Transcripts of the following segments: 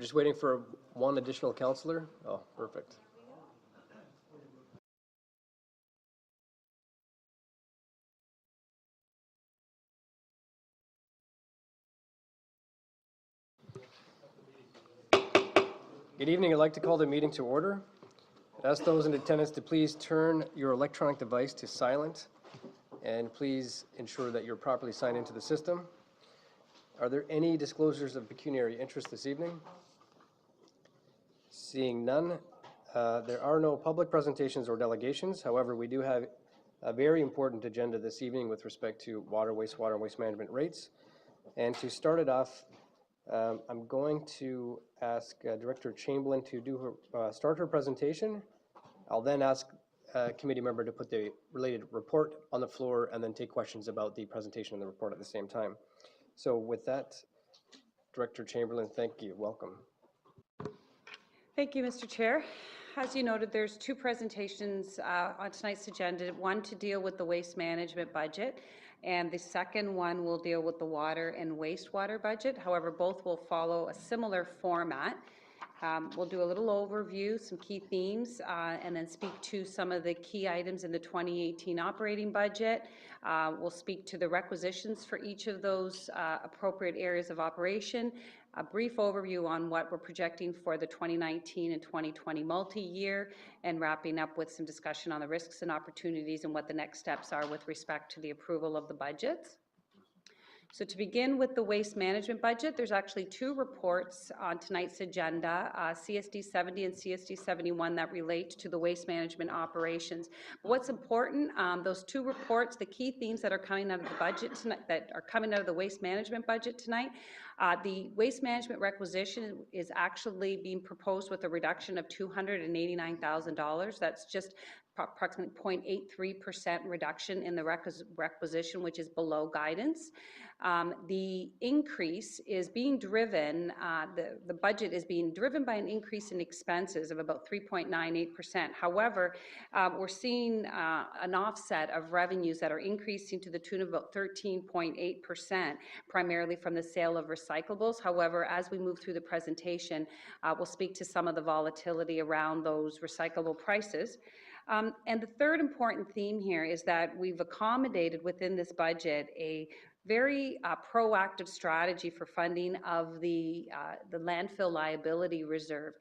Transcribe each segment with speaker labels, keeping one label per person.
Speaker 1: We're just waiting for one additional councillor. Oh, perfect. Good evening. I'd like to call the meeting to order. I'd ask those in attendance to please turn your electronic device to silent and please ensure that you're properly signed into the system. Are there any disclosures of pecuniary interest this evening? Seeing none, there are no public presentations or delegations. However, we do have a very important agenda this evening with respect to water, wastewater, and waste management rates. And to start it off, I'm going to ask Director Chamberlain to start her presentation. I'll then ask a committee member to put the related report on the floor and then take questions about the presentation and the report at the same time. So with that, Director Chamberlain, thank you. Welcome.
Speaker 2: Thank you, Mr. Chair. As you noted, there's two presentations on tonight's agenda, one to deal with the waste management budget, and the second one will deal with the water and wastewater budget. However, both will follow a similar format. We'll do a little overview, some key themes, and then speak to some of the key items in the 2018 operating budget. We'll speak to the requisitions for each of those appropriate areas of operation, a brief overview on what we're projecting for the 2019 and 2020 multi-year, and wrapping up with some discussion on the risks and opportunities and what the next steps are with respect to the approval of the budgets. So to begin with the waste management budget, there's actually two reports on tonight's agenda, CSD 70 and CSD 71, that relate to the waste management operations. But what's important, those two reports, the key themes that are coming out of the budget tonight, that are coming out of the waste management budget tonight, the waste management requisition is actually being proposed with a reduction of $289,000. That's just approximately 0.83% reduction in the requisition, which is below guidance. The increase is being driven, the budget is being driven by an increase in expenses of about 3.98%. However, we're seeing an offset of revenues that are increasing to the tune of about 13.8%, primarily from the sale of recyclables. However, as we move through the presentation, we'll speak to some of the volatility around those recyclable prices. And the third important theme here is that we've accommodated within this budget a very proactive strategy for funding of the landfill liability reserve.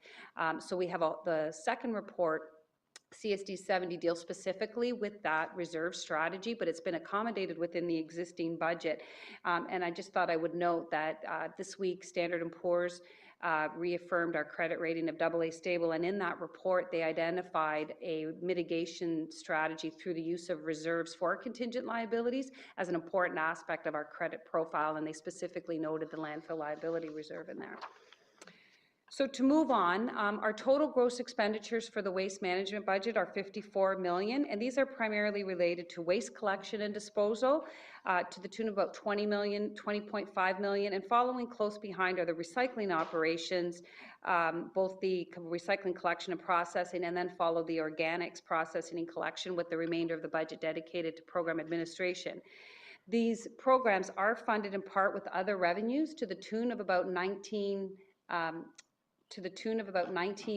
Speaker 2: So we have the second report, CSD 70, deals specifically with that reserve strategy, but it's been accommodated within the existing budget. And I just thought I would note that this week Standard & Poor's reaffirmed our credit rating of AA stable, and in that report they identified a mitigation strategy through the use of reserves for contingent liabilities as an important aspect of our credit profile, and they specifically noted the landfill liability reserve in there. So to move on, our total gross expenditures for the waste management budget are $54 million, and these are primarily related to waste collection and disposal to the tune of about $20 million, $20.5 million, and following close behind are the recycling operations, both the recycling collection and processing, and then follow the organics processing and collection, with the remainder of the budget dedicated to program administration. These programs are funded in part with other revenues to the tune of about 19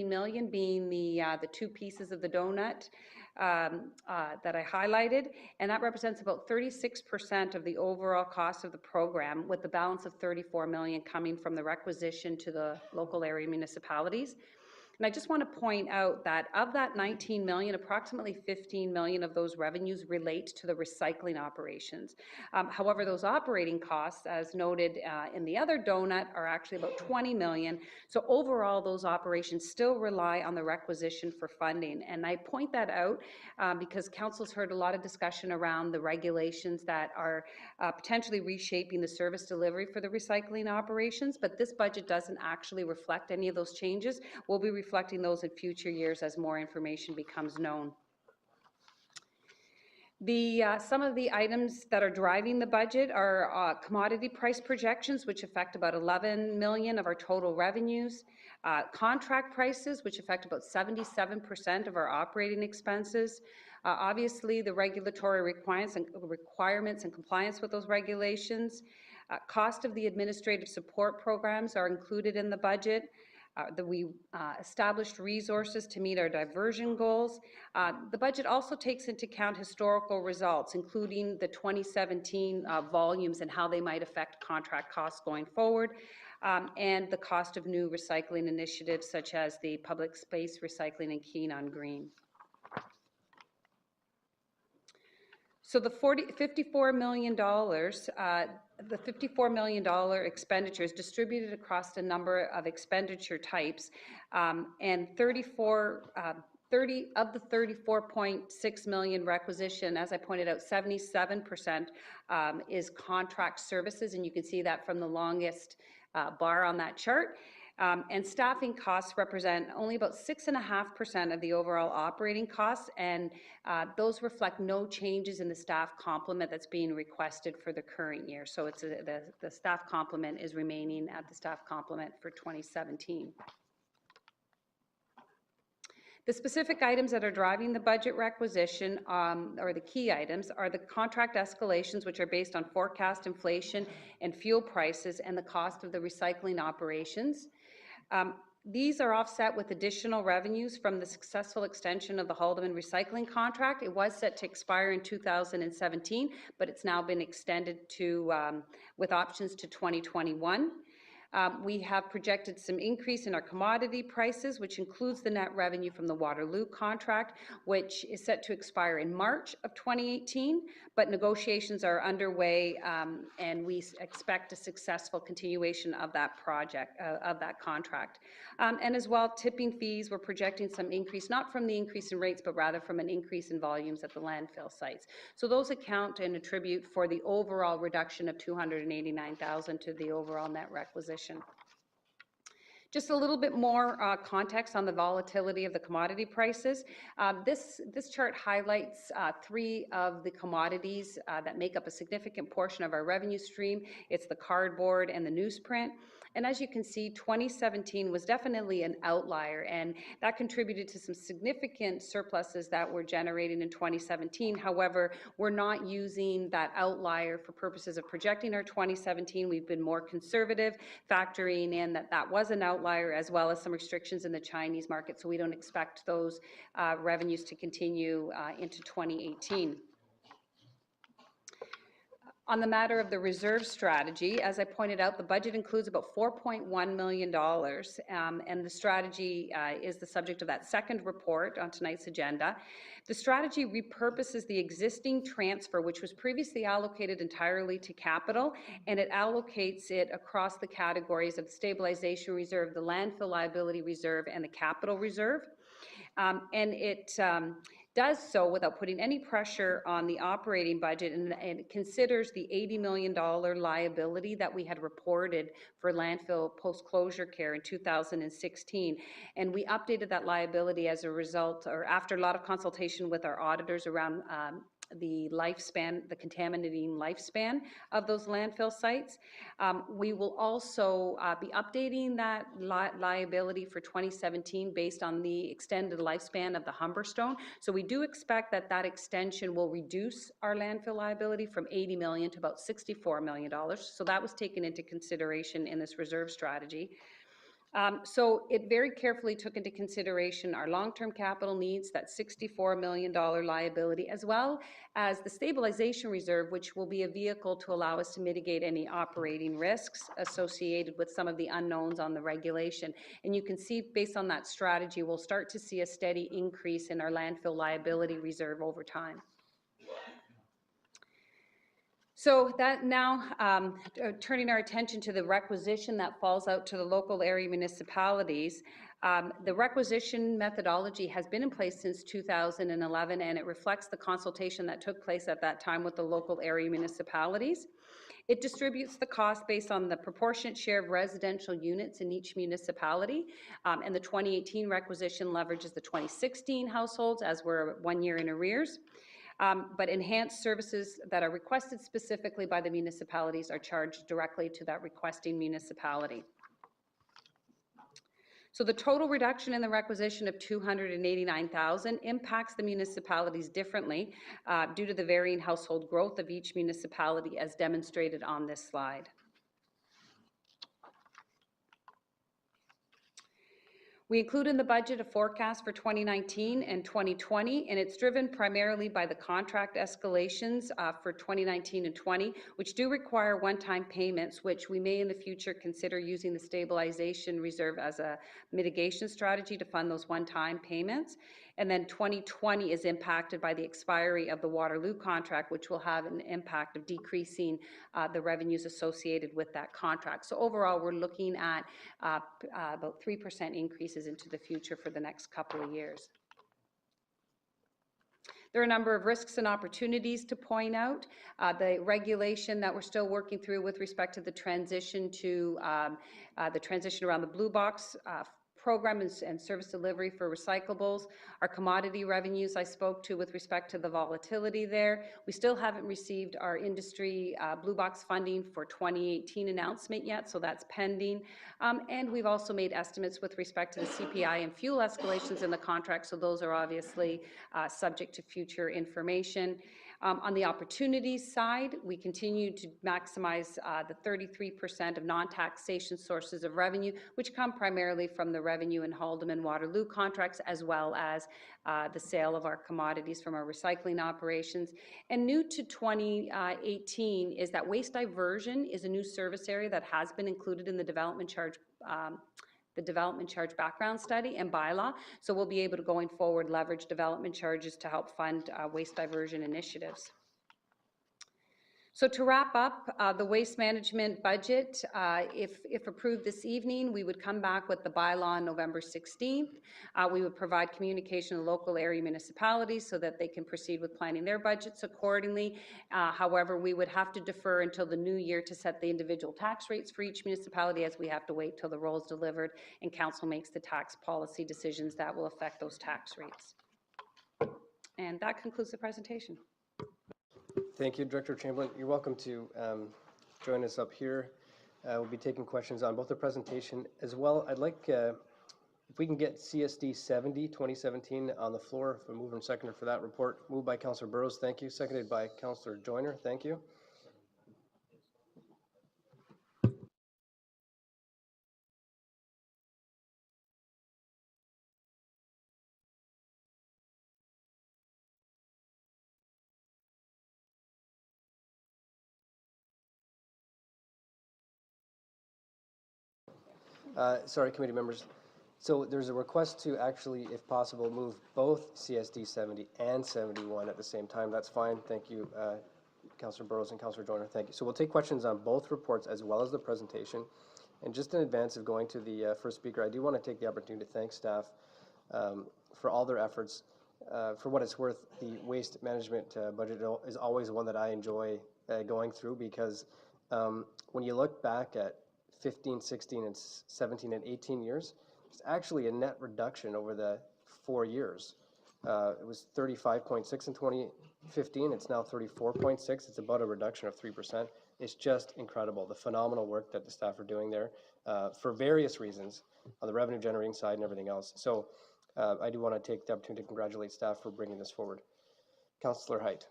Speaker 2: million, being the two pieces of the donut that I highlighted, and that represents about 36% of the overall cost of the program, with the balance of 34 million coming from the requisition to the local area municipalities. And I just want to point out that of that 19 million, approximately 15 million of those revenues relate to the recycling operations. However, those operating costs, as noted in the other donut, are actually about 20 million. So overall, those operations still rely on the requisition for funding. And I point that out because Council's heard a lot of discussion around the regulations that are potentially reshaping the service delivery for the recycling operations, but this budget doesn't actually reflect any of those changes. We'll be reflecting those in future years as more information becomes known. Some of the items that are driving the budget are commodity price projections, which affect about 11 million of our total revenues, contract prices, which affect about 77% of our operating expenses. Obviously, the regulatory requirements and compliance with those regulations. Cost of the administrative support programs are included in the budget. We established resources to meet our diversion goals. The budget also takes into account historical results, including the 2017 volumes and how they might affect contract costs going forward, and the cost of new recycling initiatives such as the public space recycling and Keen on Green. So the $54 million, the $54 million expenditure is distributed across a number of expenditure types, and 30 of the 34.6 million requisition, as I pointed out, 77% is contract services, and you can see that from the longest bar on that chart. And staffing costs represent only about 6.5% of the overall operating costs, and those reflect no changes in the staff complement that's being requested for the current year. So it's the staff complement is remaining at the staff complement for 2017. The specific items that are driving the budget requisition, or the key items, are the contract escalations, which are based on forecast inflation and fuel prices and the cost of the recycling operations. These are offset with additional revenues from the successful extension of the Haldeman recycling contract. It was set to expire in 2017, but it's now been extended to, with options to 2021. We have projected some increase in our commodity prices, which includes the net revenue from the Waterloo contract, which is set to expire in March of 2018, but negotiations are underway, and we expect a successful continuation of that project, of that contract. And as well, tipping fees, we're projecting some increase, not from the increase in rates, but rather from an increase in volumes at the landfill sites. So those account and attribute for the overall reduction of $289,000 to the overall net requisition. Just a little bit more context on the volatility of the commodity prices. This chart highlights three of the commodities that make up a significant portion of our revenue stream. It's the cardboard and the newsprint. And as you can see, 2017 was definitely an outlier, and that contributed to some significant surpluses that were generated in 2017. However, we're not using that outlier for purposes of projecting our 2017. We've been more conservative, factoring in that that was an outlier, as well as some restrictions in the Chinese market, so we don't expect those revenues to continue into 2018. On the matter of the reserve strategy, as I pointed out, the budget includes about $4.1 million, and the strategy is the subject of that second report on tonight's agenda. The strategy repurposes the existing transfer, which was previously allocated entirely to capital, and it allocates it across the categories of the stabilization reserve, the landfill liability reserve, and the capital reserve. And it does so without putting any pressure on the operating budget, and it considers the $80 million liability that we had reported for landfill post-closure care in 2016. And we updated that liability as a result, or after a lot of consultation with our auditors around the lifespan, the contaminating lifespan of those landfill sites. We will also be updating that liability for 2017 based on the extended lifespan of the Humberstone. So we do expect that that extension will reduce our landfill liability from $80 million to about $64 million. So that was taken into consideration in this reserve strategy. So it very carefully took into consideration our long-term capital needs, that $64 million liability, as well as the stabilization reserve, which will be a vehicle to allow us to mitigate any operating risks associated with some of the unknowns on the regulation. And you can see, based on that strategy, we'll start to see a steady increase in our landfill liability reserve over time. So that now, turning our attention to the requisition that falls out to the local area municipalities, the requisition methodology has been in place since 2011, and it reflects the consultation that took place at that time with the local area municipalities. It distributes the cost based on the proportionate share of residential units in each municipality, and the 2018 requisition leverages the 2016 households, as we're 1 year in arrears. But enhanced services that are requested specifically by the municipalities are charged directly to that requesting municipality. So the total reduction in the requisition of $289,000 impacts the municipalities differently due to the varying household growth of each municipality, as demonstrated on this slide. We include in the budget a forecast for 2019 and 2020, and it's driven primarily by the contract escalations for 2019 and 20, which do require one-time payments, which we may in the future consider using the stabilization reserve as a mitigation strategy to fund those one-time payments. And then 2020 is impacted by the expiry of the Waterloo contract, which will have an impact of decreasing the revenues associated with that contract. So overall, we're looking at about 3% increases into the future for the next couple of years. There are a number of risks and opportunities to point out. The regulation that we're still working through with respect to the transition to the transition around the blue box program and service delivery for recyclables. Our commodity revenues I spoke to with respect to the volatility there. We still haven't received our industry blue box funding for 2018 announcement yet, so that's pending. And we've also made estimates with respect to the CPI and fuel escalations in the contract, so those are obviously subject to future information. On the opportunities side, we continue to maximize the 33% of non-taxation sources of revenue, which come primarily from the revenue in Haldeman Waterloo contracts, as well as the sale of our commodities from our recycling operations. And new to 2018 is that waste diversion is a new service area that has been included in the development charge background study and bylaw. So we'll be able to, going forward, leverage development charges to help fund waste diversion initiatives. So to wrap up, the waste management budget, if approved this evening, we would come back with the bylaw on November 16th. We would provide communication to local area municipalities so that they can proceed with planning their budgets accordingly. However, we would have to defer until the new year to set the individual tax rates for each municipality, as we have to wait till the roll is delivered and council makes the tax policy decisions that will affect those tax rates. And that concludes the presentation.
Speaker 1: Thank you, Director Chamberlain. You're welcome to join us up here. We'll be taking questions on both the presentation as well. I'd like, if we can get CSD 70, 2017 on the floor, if we move and seconder for that report. Moved by Councillor Burrows, thank you. Seconded by Councillor Joyner, thank you. Sorry, committee members. So there's a request to actually, if possible, move both CSD 70 and 71 at the same time. That's fine. Thank you, Councillor Burrows and Councillor Joyner. Thank you. So we'll take questions on both reports as well as the presentation. And just in advance of going to the first speaker, I do want to take the opportunity to thank staff for all their efforts. For what it's worth, the waste management budget is always one that I enjoy going through, because when you look back at 15, 16, and 17 and 18 years, it's actually a net reduction over the 4 years. It was 35.6 in 2015. It's now 34.6. It's about a reduction of 3%. It's just incredible, the phenomenal work that the staff are doing there for various reasons on the revenue generating side and everything else. So I do want to take the opportunity to congratulate staff for bringing this forward. Councillor Height.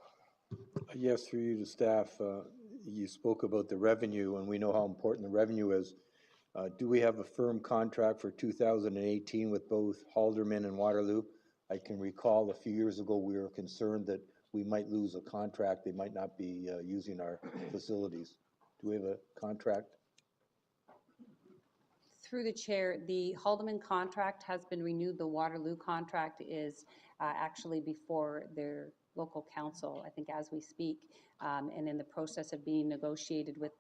Speaker 3: Yes, through you to staff. You spoke about the revenue, and we know how important the revenue is. Do we have a firm contract for 2018 with both Haldeman and Waterloo? I can recall a few years ago we were concerned that we might lose a contract. They might not be using our facilities. Do we have a contract?
Speaker 2: Through the chair, the Haldeman contract has been renewed. The Waterloo contract is actually before their local council, I think, as we speak, and in the process of being negotiated with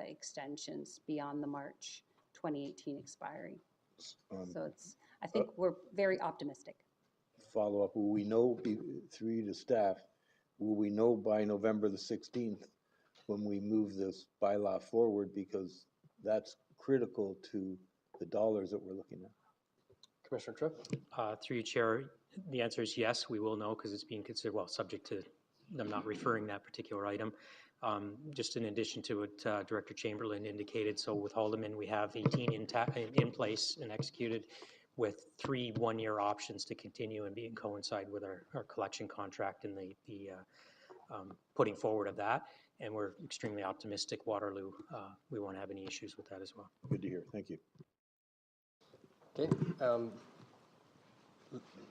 Speaker 2: extensions beyond the March 2018 expiry. So it's, I think we're very optimistic.
Speaker 3: Follow up, will we know, through you to staff, will we know by November the 16th when we move this bylaw forward, because that's critical to the dollars that we're looking at?
Speaker 1: Commissioner Tripp.
Speaker 4: Through you, Chair, the answer is yes, we will know, because it's being considered, well, subject to them not referring that particular item. Just in addition to what Director Chamberlain indicated, so with Haldeman, we have 18 in place and executed, with 3 one-year options to continue and coincide with our collection contract and the putting forward of that. And we're extremely optimistic. Waterloo, we won't have any issues with that as well.
Speaker 3: Good to hear. Thank you.
Speaker 1: Okay,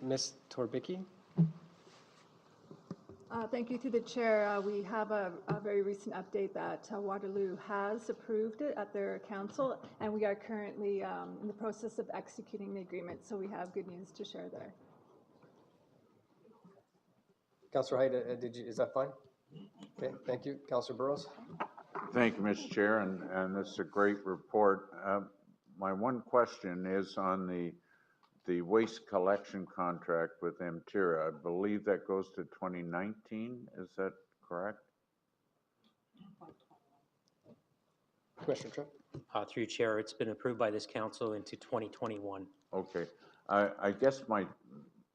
Speaker 1: Ms. Torbicki?
Speaker 5: Thank you to the chair. We have a very recent update that Waterloo has approved it at their council, and we are currently in the process of executing the agreement, so we have good news to share there.
Speaker 1: Councillor Hyde, is that fine? Okay, thank you. Councillor Burrows?
Speaker 6: Thank you, Mr. Chair, and this is a great report. My one question is on the waste collection contract with Emtira. I believe that goes to 2019, is that correct?
Speaker 1: Commissioner Tripp?
Speaker 4: Through Chair, it's been approved by this council into 2021.
Speaker 6: Okay, I guess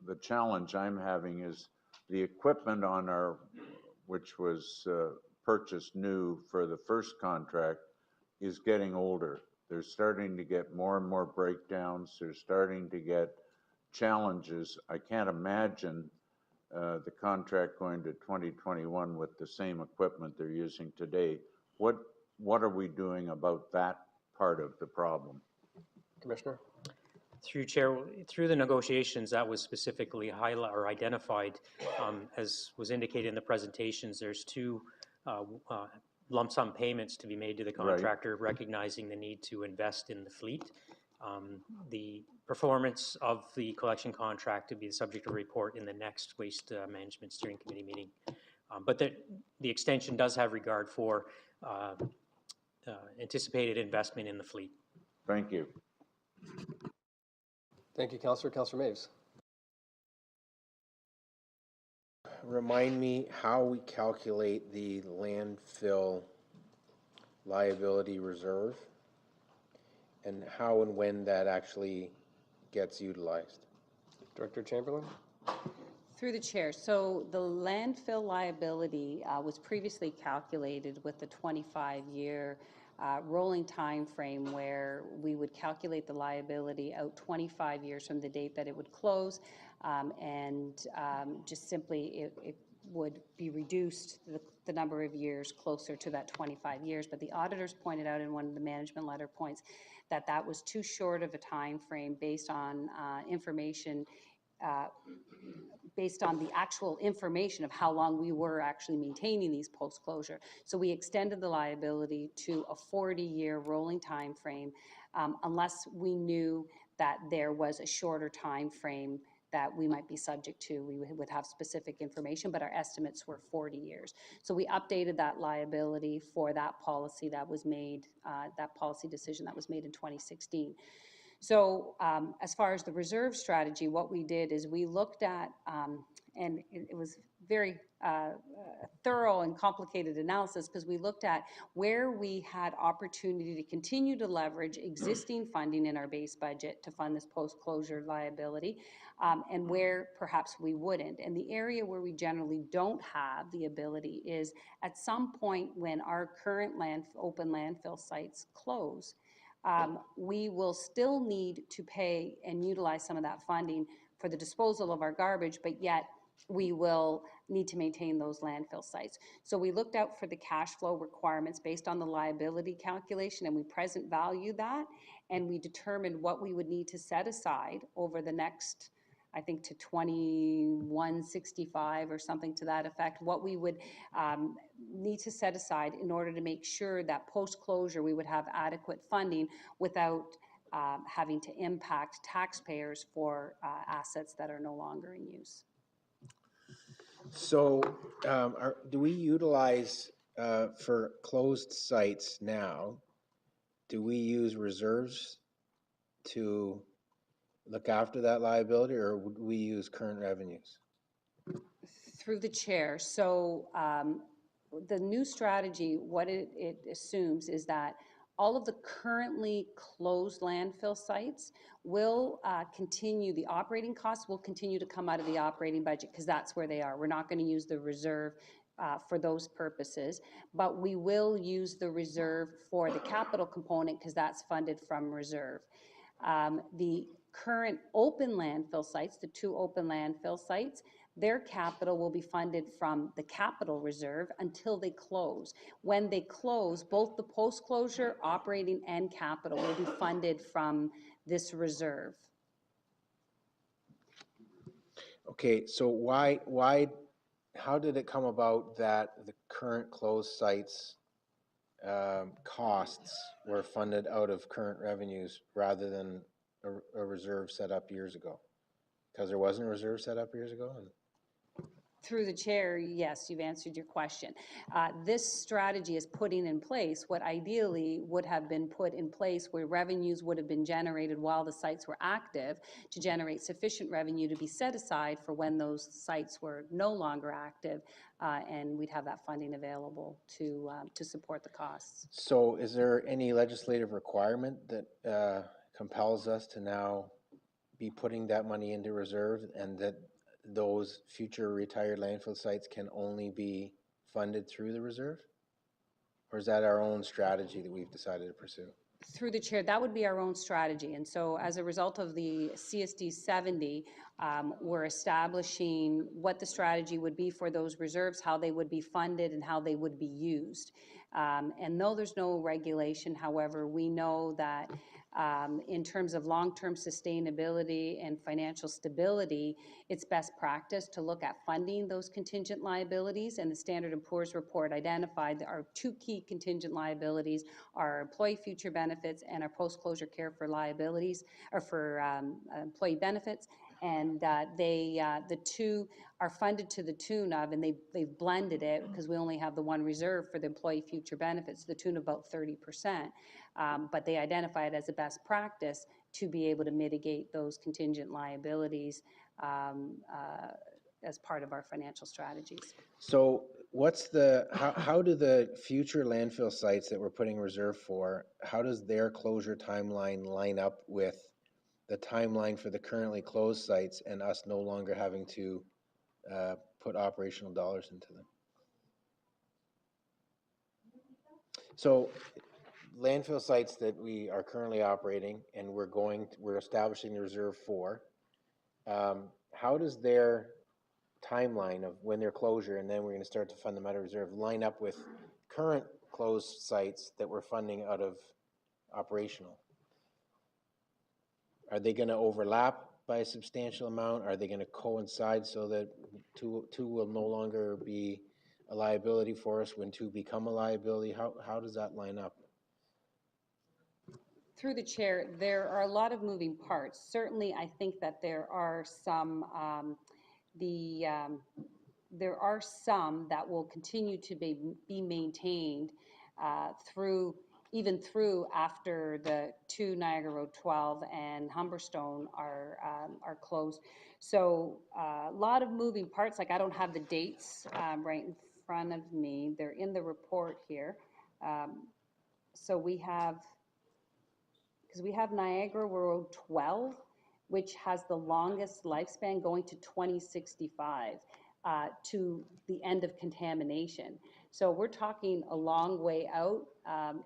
Speaker 6: the challenge I'm having is the equipment on our, which was purchased new for the first contract, is getting older. They're starting to get more and more breakdowns. They're starting to get challenges. I can't imagine the contract going to 2021 with the same equipment they're using today. What are we doing about that part of the problem?
Speaker 1: Commissioner?
Speaker 4: Through Chair, through the negotiations, that was specifically highlighted or identified, as was indicated in the presentations. There's two lump sum payments to be made to the contractor, recognizing the need to invest in the fleet. The performance of the collection contract to be the subject of a report in the next Waste Management Steering Committee meeting. But the extension does have regard for anticipated investment in the fleet.
Speaker 6: Thank you.
Speaker 1: Thank you, Councillor. Councillor Maves?
Speaker 7: Remind me how we calculate the landfill liability reserve and how and when that actually gets utilized.
Speaker 1: Director Chamberlain?
Speaker 2: Through the chair, so the landfill liability was previously calculated with the 25-year rolling time frame where we would calculate the liability out 25 years from the date that it would close, and just simply it would be reduced the number of years closer to that 25 years. But the auditors pointed out in one of the management letter points that that was too short of a time frame based on information based on the actual information of how long we were actually maintaining these post-closure. So we extended the liability to a 40-year rolling time frame unless we knew that there was a shorter time frame that we might be subject to. We would have specific information, but our estimates were 40 years. So we updated that liability for that policy that was made, that policy decision that was made in 2016. So as far as the reserve strategy, what we did is we looked at, and it was very thorough and complicated analysis, because we looked at where we had opportunity to continue to leverage existing funding in our base budget to fund this post-closure liability, and where perhaps we wouldn't. And the area where we generally don't have the ability is at some point when our current open landfill sites close, we will still need to pay and utilize some of that funding for the disposal of our garbage, but yet we will need to maintain those landfill sites. So we looked out for the cash flow requirements based on the liability calculation, and we present value that, and we determined what we would need to set aside over the next, I think, to 2165 or something to that effect, what we would need to set aside in order to make sure that post-closure we would have adequate funding without having to impact taxpayers for assets that are no longer in use.
Speaker 7: So do we utilize, for closed sites now, do we use reserves to look after that liability, or would we use current revenues?
Speaker 2: Through the chair. So the new strategy, what it assumes is that all of the currently closed landfill sites will continue, the operating costs will continue to come out of the operating budget because that's where they are. We're not going to use the reserve for those purposes, but we will use the reserve for the capital component because that's funded from reserve. The current open landfill sites, the 2 open landfill sites, their capital will be funded from the capital reserve until they close. When they close, both the post-closure operating and capital will be funded from this reserve.
Speaker 7: Okay, so how did it come about that the current closed sites costs were funded out of current revenues rather than a reserve set up years ago? Because there wasn't a reserve set up years ago?
Speaker 2: Through the chair, yes, you've answered your question. This strategy is putting in place what ideally would have been put in place where revenues would have been generated while the sites were active to generate sufficient revenue to be set aside for when those sites were no longer active, and we'd have that funding available to support the costs.
Speaker 7: So is there any legislative requirement that compels us to now be putting that money into reserve, and that those future retired landfill sites can only be funded through the reserve? Or is that our own strategy that we've decided to pursue?
Speaker 2: Through the chair, that would be our own strategy. And so as a result of the CSD 70, we're establishing what the strategy would be for those reserves, how they would be funded, and how they would be used. And though there's no regulation, however, we know that in terms of long-term sustainability and financial stability, it's best practice to look at funding those contingent liabilities, and the Standard & Poor's report identified that our two key contingent liabilities are employee future benefits and our post-closure care for liabilities, or for employee benefits, and the two are funded to the tune of, and they've blended it because we only have the one reserve for the employee future benefits, to the tune of about 30%. But they identify it as a best practice to be able to mitigate those contingent liabilities as part of our financial strategies.
Speaker 7: So how do the future landfill sites that we're putting reserve for, how does their closure timeline line up with the timeline for the currently closed sites and us no longer having to put operational dollars into them? So landfill sites that we are currently operating and we're establishing the reserve for, how does their timeline of when their closure and then we're going to start to fund them out of reserve line up with current closed sites that we're funding out of operational? Are they going to overlap by a substantial amount? Are they going to coincide so that two will no longer be a liability for us when two become a liability? How does that line up?
Speaker 2: Through the chair, there are a lot of moving parts. Certainly, I think that there are some there are some that will continue to be maintained even through after the two Niagara Road 12 and Humberstone are closed. So a lot of moving parts. Like, I don't have the dates right in front of me. They're in the report here. So we have Niagara Road 12, which has the longest lifespan, going to 2065 to the end of contamination. So we're talking a long way out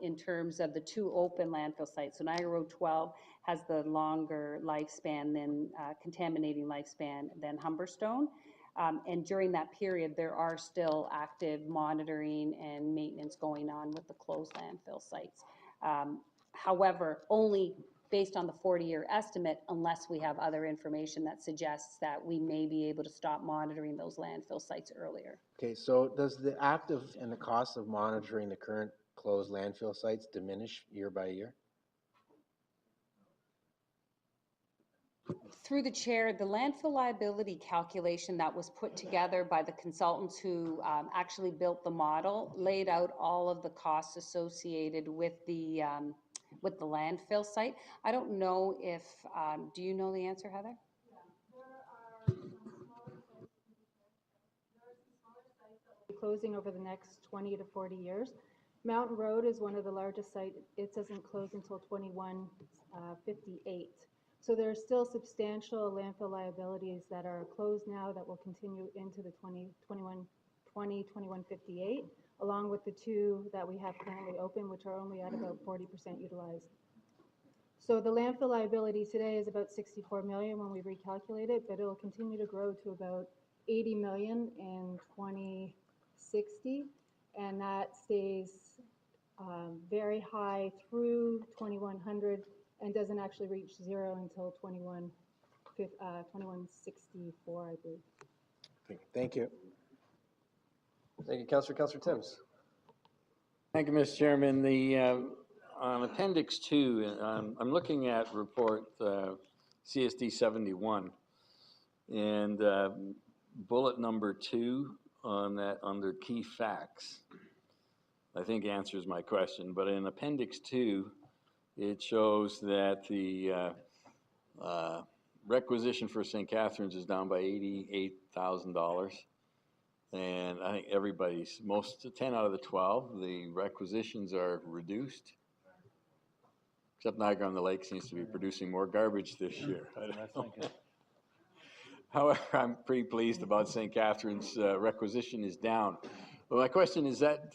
Speaker 2: in terms of the two open landfill sites. So Niagara Road 12 has the longer lifespan than contaminating lifespan than Humberstone. And during that period, there are still active monitoring and maintenance going on with the closed landfill sites. However, only based on the 40-year estimate, unless we have other information that suggests that we may be able to stop monitoring those landfill sites earlier.
Speaker 7: Okay, so does the active and the cost of monitoring the current closed landfill sites diminish year by year?
Speaker 2: Through the chair, the landfill liability calculation that was put together by the consultants who actually built the model laid out all of the costs associated with the landfill site. I don't know if, do you know the answer, Heather?
Speaker 5: Closing over the next 20 to 40 years. Mountain Road is one of the largest sites. It doesn't close until 2158. So there are still substantial landfill liabilities that are closed now that will continue into the 2158, along with the two that we have currently open, which are only at about 40% utilized. So the landfill liability today is about 64 million when we recalculate it, but it'll continue to grow to about 80 million in 2060, and that stays very high through 2100 and doesn't actually reach zero until 2164, I believe.
Speaker 7: Thank you.
Speaker 1: Thank you, Councillor. Councillor Timms.
Speaker 8: Thank you, Mr. Chairman. On Appendix 2, I'm looking at report CSD 71, and bullet number 2 on that under key facts, I think answers my question. But in Appendix 2, it shows that the requisition for St. Catharines is down by $88,000. And I think everybody's, 10 out of the 12, the requisitions are reduced. Except Niagara on the Lake seems to be producing more garbage this year. I don't know. However, I'm pretty pleased about St. Catharines' requisition is down. But my question is that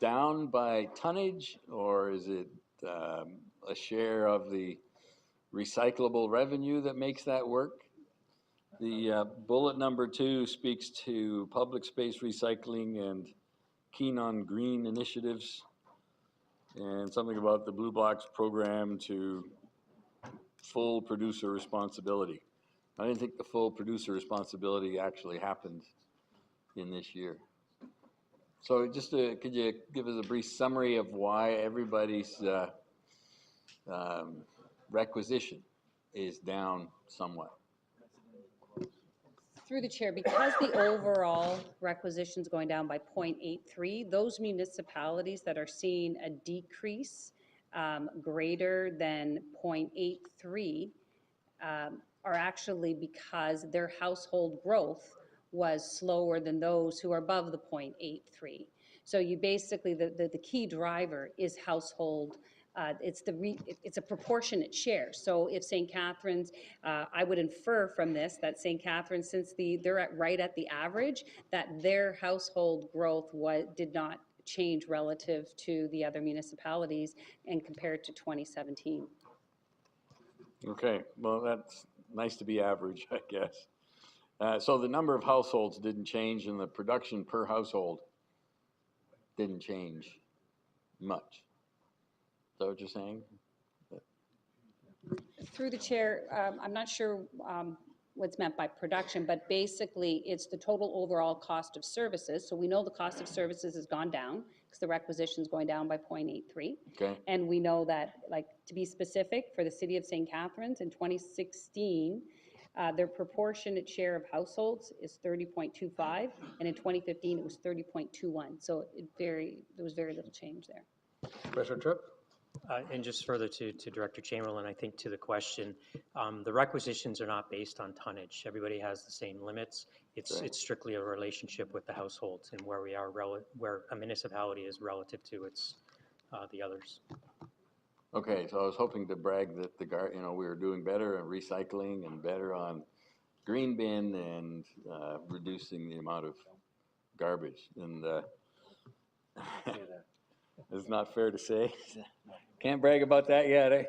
Speaker 8: down by tonnage, or is it a share of the recyclable revenue that makes that work? The bullet number 2 speaks to public space recycling and keen on green initiatives, and something about the Blue Box program to full producer responsibility. I didn't think the full producer responsibility actually happened in this year. So just could you give us a brief summary of why everybody's requisition is down somewhat?
Speaker 2: Through the chair, because the overall requisition's going down by 0.83, those municipalities that are seeing a decrease greater than 0.83 are actually because their household growth was slower than those who are above the 0.83. So you basically, the key driver is household. It's a proportionate share. So if St. Catharines, I would infer from this that St. Catharines, since they're right at the average, that their household growth did not change relative to the other municipalities and compared to 2017.
Speaker 8: Okay, well, that's nice to be average, I guess. So the number of households didn't change, and the production per household didn't change much. Is that what you're saying?
Speaker 2: Through the chair, I'm not sure what's meant by production, but basically it's the total overall cost of services. So we know the cost of services has gone down because the requisition is going down by 0.83.
Speaker 8: Okay.
Speaker 2: And we know that, like, to be specific, for the city of St. Catharines in 2016, their proportionate share of households is 30.25, and in 2015 it was 30.21. So there was very little change there.
Speaker 1: Commissioner Tripp.
Speaker 4: And just further to Director Chamberlain, I think to the question, the requisitions are not based on tonnage. Everybody has the same limits. It's strictly a relationship with the households and where we are, where a municipality is relative to its the others.
Speaker 8: Okay, so I was hoping to brag that we were doing better at recycling and better on green bin and reducing the amount of garbage. And it's not fair to say. Can't brag about that yet, eh?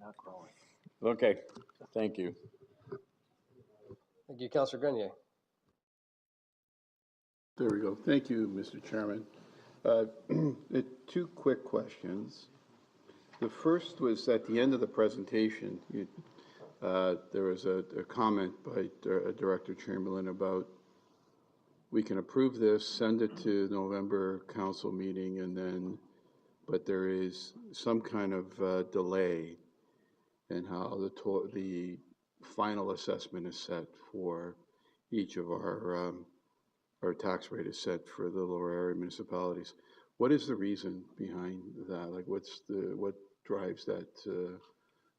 Speaker 7: Not growing.
Speaker 8: Okay, thank you.
Speaker 1: Thank you, Councillor Grenier.
Speaker 9: There we go. Thank you, Mr. Chairman. Two quick questions. The first was at the end of the presentation, there was a comment by Director Chamberlain about we can approve this, send it to November council meeting, and then, but there is some kind of delay in how the final assessment is set for each of our tax rate is set for the lower area municipalities. What is the reason behind that? Like, what drives that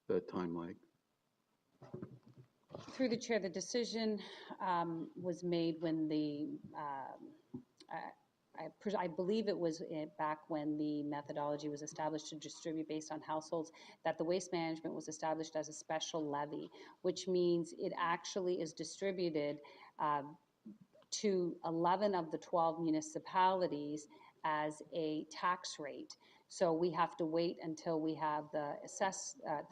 Speaker 9: that time lag?
Speaker 2: Through the chair, the decision was made when I believe it was back when the methodology was established to distribute based on households, that the waste management was established as a special levy, which means it actually is distributed to 11 of the 12 municipalities as a tax rate. So we have to wait until we have the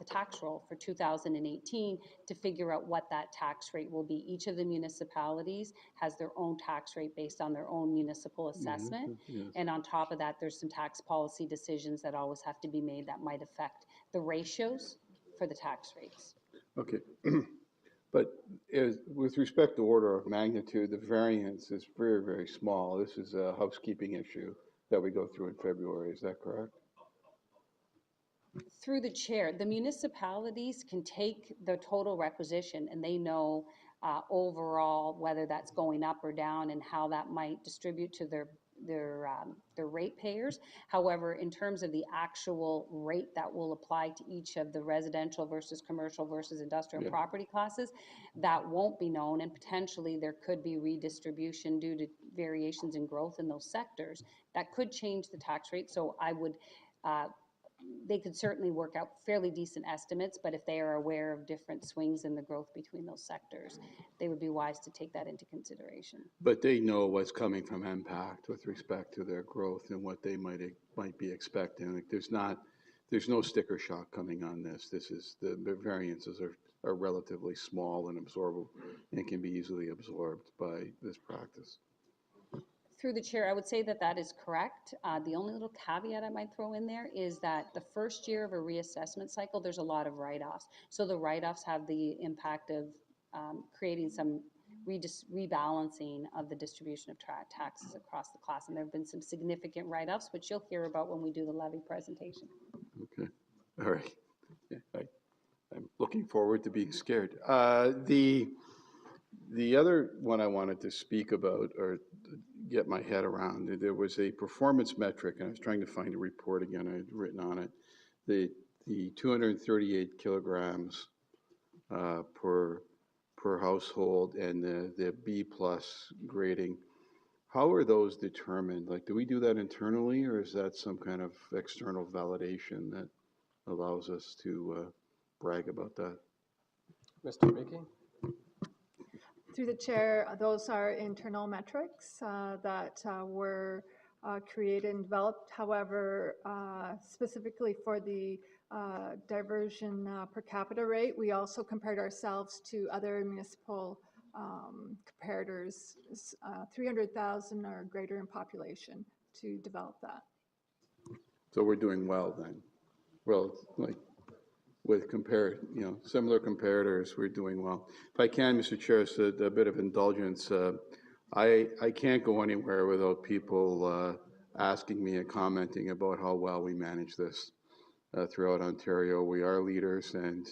Speaker 2: tax roll for 2018 to figure out what that tax rate will be. Each of the municipalities has their own tax rate based on their own municipal assessment.
Speaker 9: Yes.
Speaker 2: And on top of that, there's some tax policy decisions that always have to be made that might affect the ratios for the tax rates.
Speaker 9: Okay. But with respect to order of magnitude, the variance is very, very small. This is a housekeeping issue that we go through in February. Is that correct?
Speaker 2: Through the chair, the municipalities can take the total requisition and they know overall whether that's going up or down and how that might distribute to their ratepayers. However, in terms of the actual rate that will apply to each of the residential versus commercial versus industrial
Speaker 9: Yeah.
Speaker 2: property classes, that won't be known, and potentially there could be redistribution due to variations in growth in those sectors that could change the tax rate. So I would they could certainly work out fairly decent estimates, but if they are aware of different swings in the growth between those sectors, they would be wise to take that into consideration.
Speaker 9: But they know what's coming from impact with respect to their growth and what they might be expecting. Like there's no sticker shock coming on this. This is the variances are relatively small and absorbable and can be easily absorbed by this practice.
Speaker 2: Through the chair, I would say that that is correct. The only little caveat I might throw in there is that the first year of a reassessment cycle, there's a lot of write-offs. So the write-offs have the impact of creating some rebalancing of the distribution of taxes across the class. And there have been some significant write-offs, which you'll hear about when we do the levy presentation.
Speaker 9: Okay, all right. Yeah, I'm looking forward to being scared. The other one I wanted to speak about or get my head around, there was a performance metric, and I was trying to find a report again, I had written on it, the 238 kilograms per household and the B plus grading. How are those determined? Like, do we do that internally, or is that some kind of external validation that allows us to brag about that?
Speaker 1: Mr. Bicky?
Speaker 5: Through the chair, those are internal metrics that were created and developed. However, specifically for the diversion per capita rate, we also compared ourselves to other municipal comparators, 300,000 or greater in population, to develop that.
Speaker 9: So we're doing well then. Well, like with similar comparators, we're doing well. If I can, Mr. Chair, it's a bit of indulgence. I can't go anywhere without people asking me and commenting about how well we manage this throughout Ontario. We are leaders, and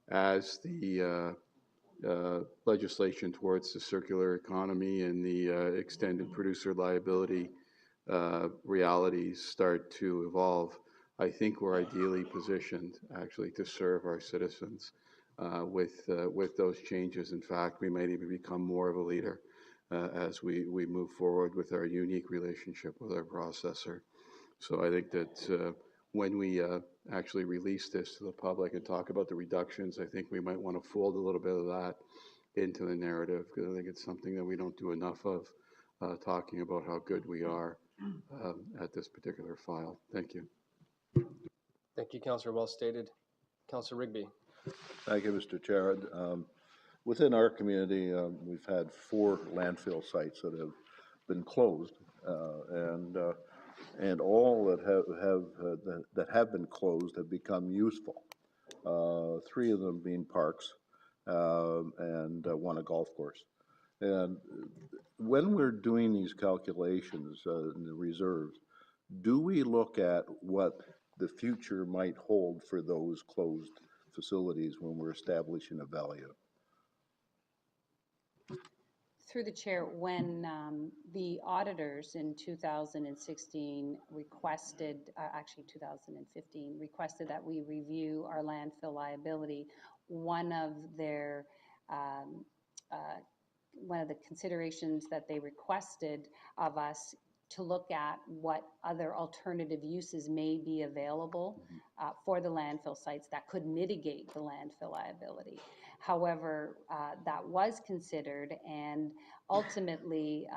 Speaker 9: as the legislation towards the circular economy and the extended producer liability realities start to evolve, I think we're ideally positioned actually to serve our citizens with those changes. In fact, we might even become more of a leader as we move forward with our unique relationship with our processor. So I think that when we actually release this to the public and talk about the reductions, I think we might want to fold a little bit of that into the narrative, because I think it's something that we don't do enough of, talking about how good we are at this particular file. Thank you.
Speaker 1: Thank you, Councillor. Well stated. Councillor Rigby.
Speaker 10: Thank you, Mr. Chair. Within our community, we've had 4 landfill sites that have been closed, and all that have been closed have become useful. 3 of them being parks, and 1 a golf course. And when we're doing these calculations in the reserves, do we look at what the future might hold for those closed facilities when we're establishing a value?
Speaker 2: Through the chair, when the auditors in 2016 requested, actually 2015, requested that we review our landfill liability, one of the considerations that they requested of us to look at what other alternative uses may be available for the landfill sites that could mitigate the landfill liability. However, that was considered, and ultimately,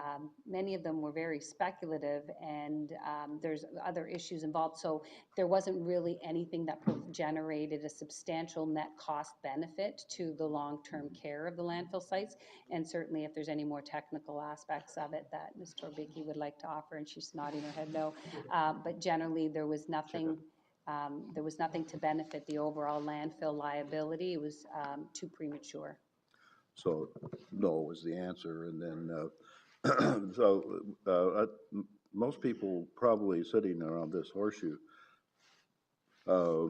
Speaker 2: many of them were very speculative, and there's other issues involved. So there wasn't really anything that generated a substantial net cost benefit to the long-term care of the landfill sites. And certainly, if there's any more technical aspects of it that Ms. Torbicki would like to offer, and she's nodding her head no. But generally, there was nothing There was nothing to benefit the overall landfill liability. It was too premature.
Speaker 10: So no was the answer. And then, most people probably sitting around this horseshoe uh,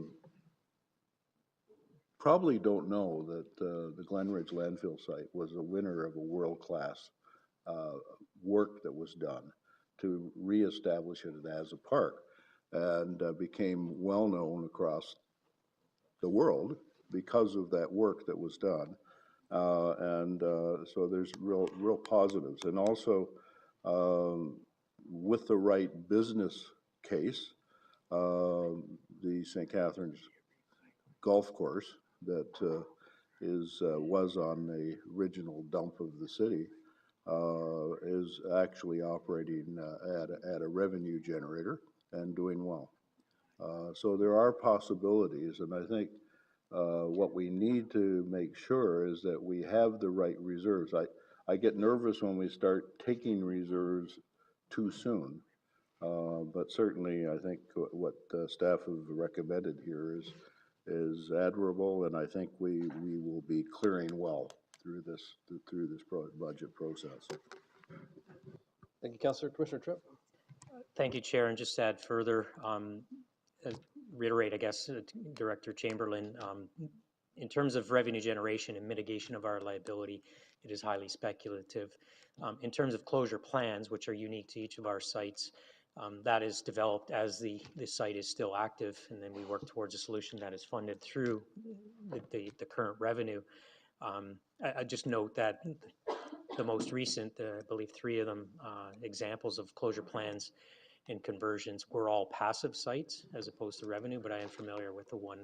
Speaker 10: probably don't know that the Glen Ridge landfill site was a winner of a world-class work that was done to reestablish it as a park, and became well-known across the world because of that work that was done. So there's real positives. And also, with the right business case, the St. Catharines golf course that was on the original dump of the city is actually operating at a revenue generator and doing well. So there are possibilities, and I think what we need to make sure is that we have the right reserves. I get nervous when we start taking reserves too soon, but certainly I think what staff have recommended here is admirable, and I think we will be clearing well through this budget process.
Speaker 1: Thank you, Councillor. Commissioner Tripp?
Speaker 4: Thank you, Chair, and just to add further, reiterate, I guess, Director Chamberlain, in terms of revenue generation and mitigation of our liability, it is highly speculative. In terms of closure plans, which are unique to each of our sites, that is developed as the site is still active, and then we work towards a solution that is funded through the current revenue. I just note that the most recent, I believe 3 of them, examples of closure plans and conversions were all passive sites as opposed to revenue, but I am familiar with the one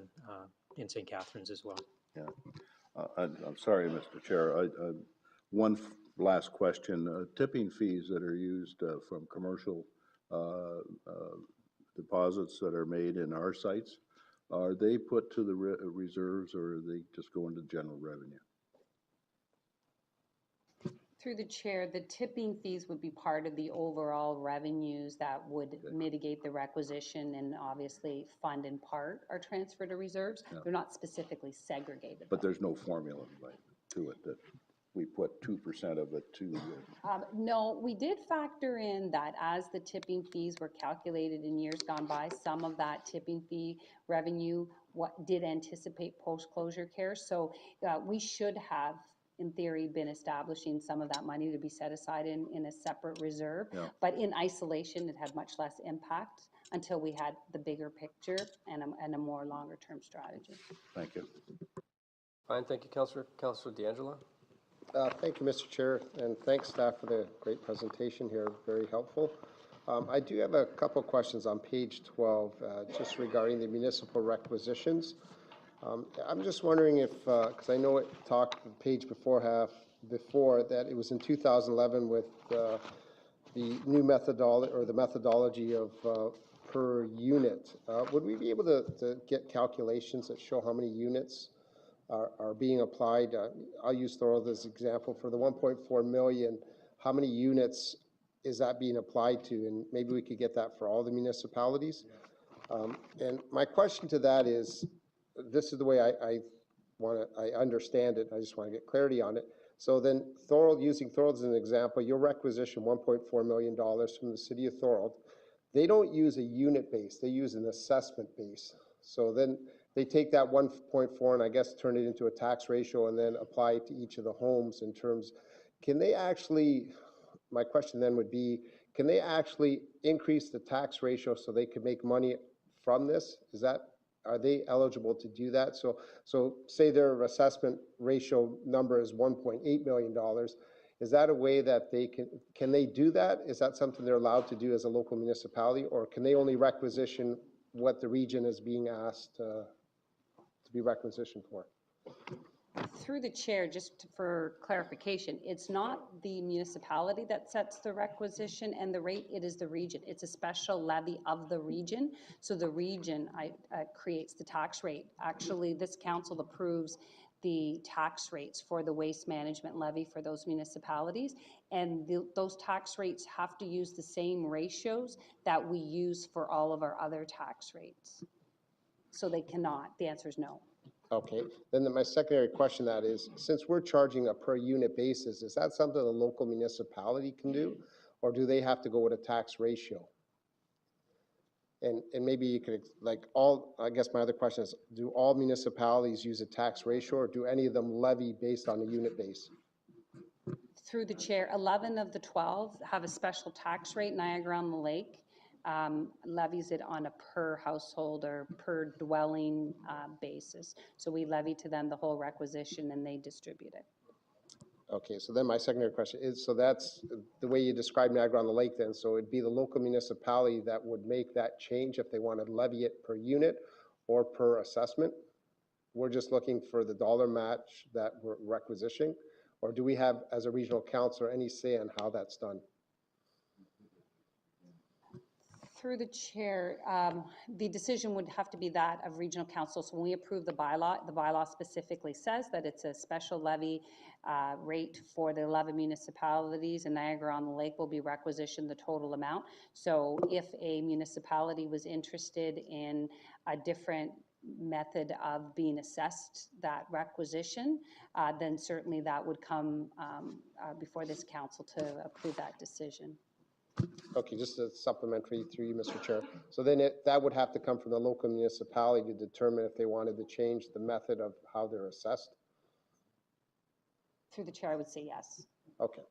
Speaker 4: in St. Catharines as well.
Speaker 10: Yeah, I'm sorry, Mr. Chair. One last question. Tipping fees that are used from commercial deposits that are made in our sites, are they put to the reserves, or are they just go into general revenue?
Speaker 2: Through the chair, the tipping fees would be part of the overall revenues that would mitigate the requisition and obviously fund in part our transfer to reserves. Yeah. They're not specifically segregated.
Speaker 10: But there's no formula to it that we put 2% of it to.
Speaker 2: No, we did factor in that as the tipping fees were calculated in years gone by, some of that tipping fee revenue did anticipate post-closure care. So we should have, in theory, been establishing some of that money to be set aside in a separate reserve. Yeah. But in isolation, it had much less impact until we had the bigger picture and a more longer-term strategy.
Speaker 10: Thank you.
Speaker 1: Fine, thank you, Councillor. Councillor D'Angelo.
Speaker 11: Thank you, Mr. Chair, and thanks, staff, for the great presentation here. Very helpful. I do have a couple questions on page 12, just regarding the municipal requisitions. I'm just wondering if, because I know it talked the page before that it was in 2011 with the new methodology, or the methodology of per unit. Would we be able to get calculations that show how many units are being applied? I'll use Thorold as an example. For the 1.4 million, how many units is that being applied to? And maybe we could get that for all the municipalities. And my question to that is, this is the way I understand it. I just want to get clarity on it. So then Thorold, using Thorold as an example, your requisition $1.4 million from the city of Thorold, they don't use a unit base, they use an assessment base. So then they take that 1.4 and I guess turn it into a tax ratio and then apply it to each of the homes in terms, can they actually, my question then would be, can they actually increase the tax ratio so they could make money from this? Are they eligible to do that? So say their assessment ratio number is $1.8 million. Is that a way that they can they do that? Is that something they're allowed to do as a local municipality, or can they only requisition what the region is being asked to be requisitioned for?
Speaker 2: Through the chair, just for clarification, it's not the municipality that sets the requisition and the rate, it is the region. It's a special levy of the region. So the region creates the tax rate. Actually, this council approves the tax rates for the waste management levy for those municipalities. And those tax rates have to use the same ratios that we use for all of our other tax rates. So they cannot. The answer is no.
Speaker 11: Okay, then my secondary question that is, since we're charging a per unit basis, is that something a local municipality can do? Or do they have to go with a tax ratio? And maybe you could, like I guess my other question is, do all municipalities use a tax ratio or do any of them levy based on a unit base?
Speaker 2: Through the chair, 11 of the 12 have a special tax rate. Niagara on the Lake levies it on a per household or per dwelling basis. So we levy to them the whole requisition and they distribute it.
Speaker 11: Okay, so then my secondary question is, so that's the way you describe Niagara on the Lake then, so it'd be the local municipality that would make that change if they wanted to levy it per unit or per assessment? We're just looking for the dollar match that we're requisitioning? Or do we have, as a regional council, any say on how that's done?
Speaker 2: Through the chair, the decision would have to be that of regional council. So when we approve the bylaw specifically says that it's a special levy rate for the 11 municipalities, and Niagara on the Lake will be requisitioned the total amount. So if a municipality was interested in a different method of being assessed that requisition, then certainly that would come before this council to approve that decision.
Speaker 11: Okay, just a supplementary through you, Mr. Chair. So then that would have to come from the local municipality to determine if they wanted to change the method of how they're assessed?
Speaker 2: Through the chair, I would say yes.
Speaker 11: Okay,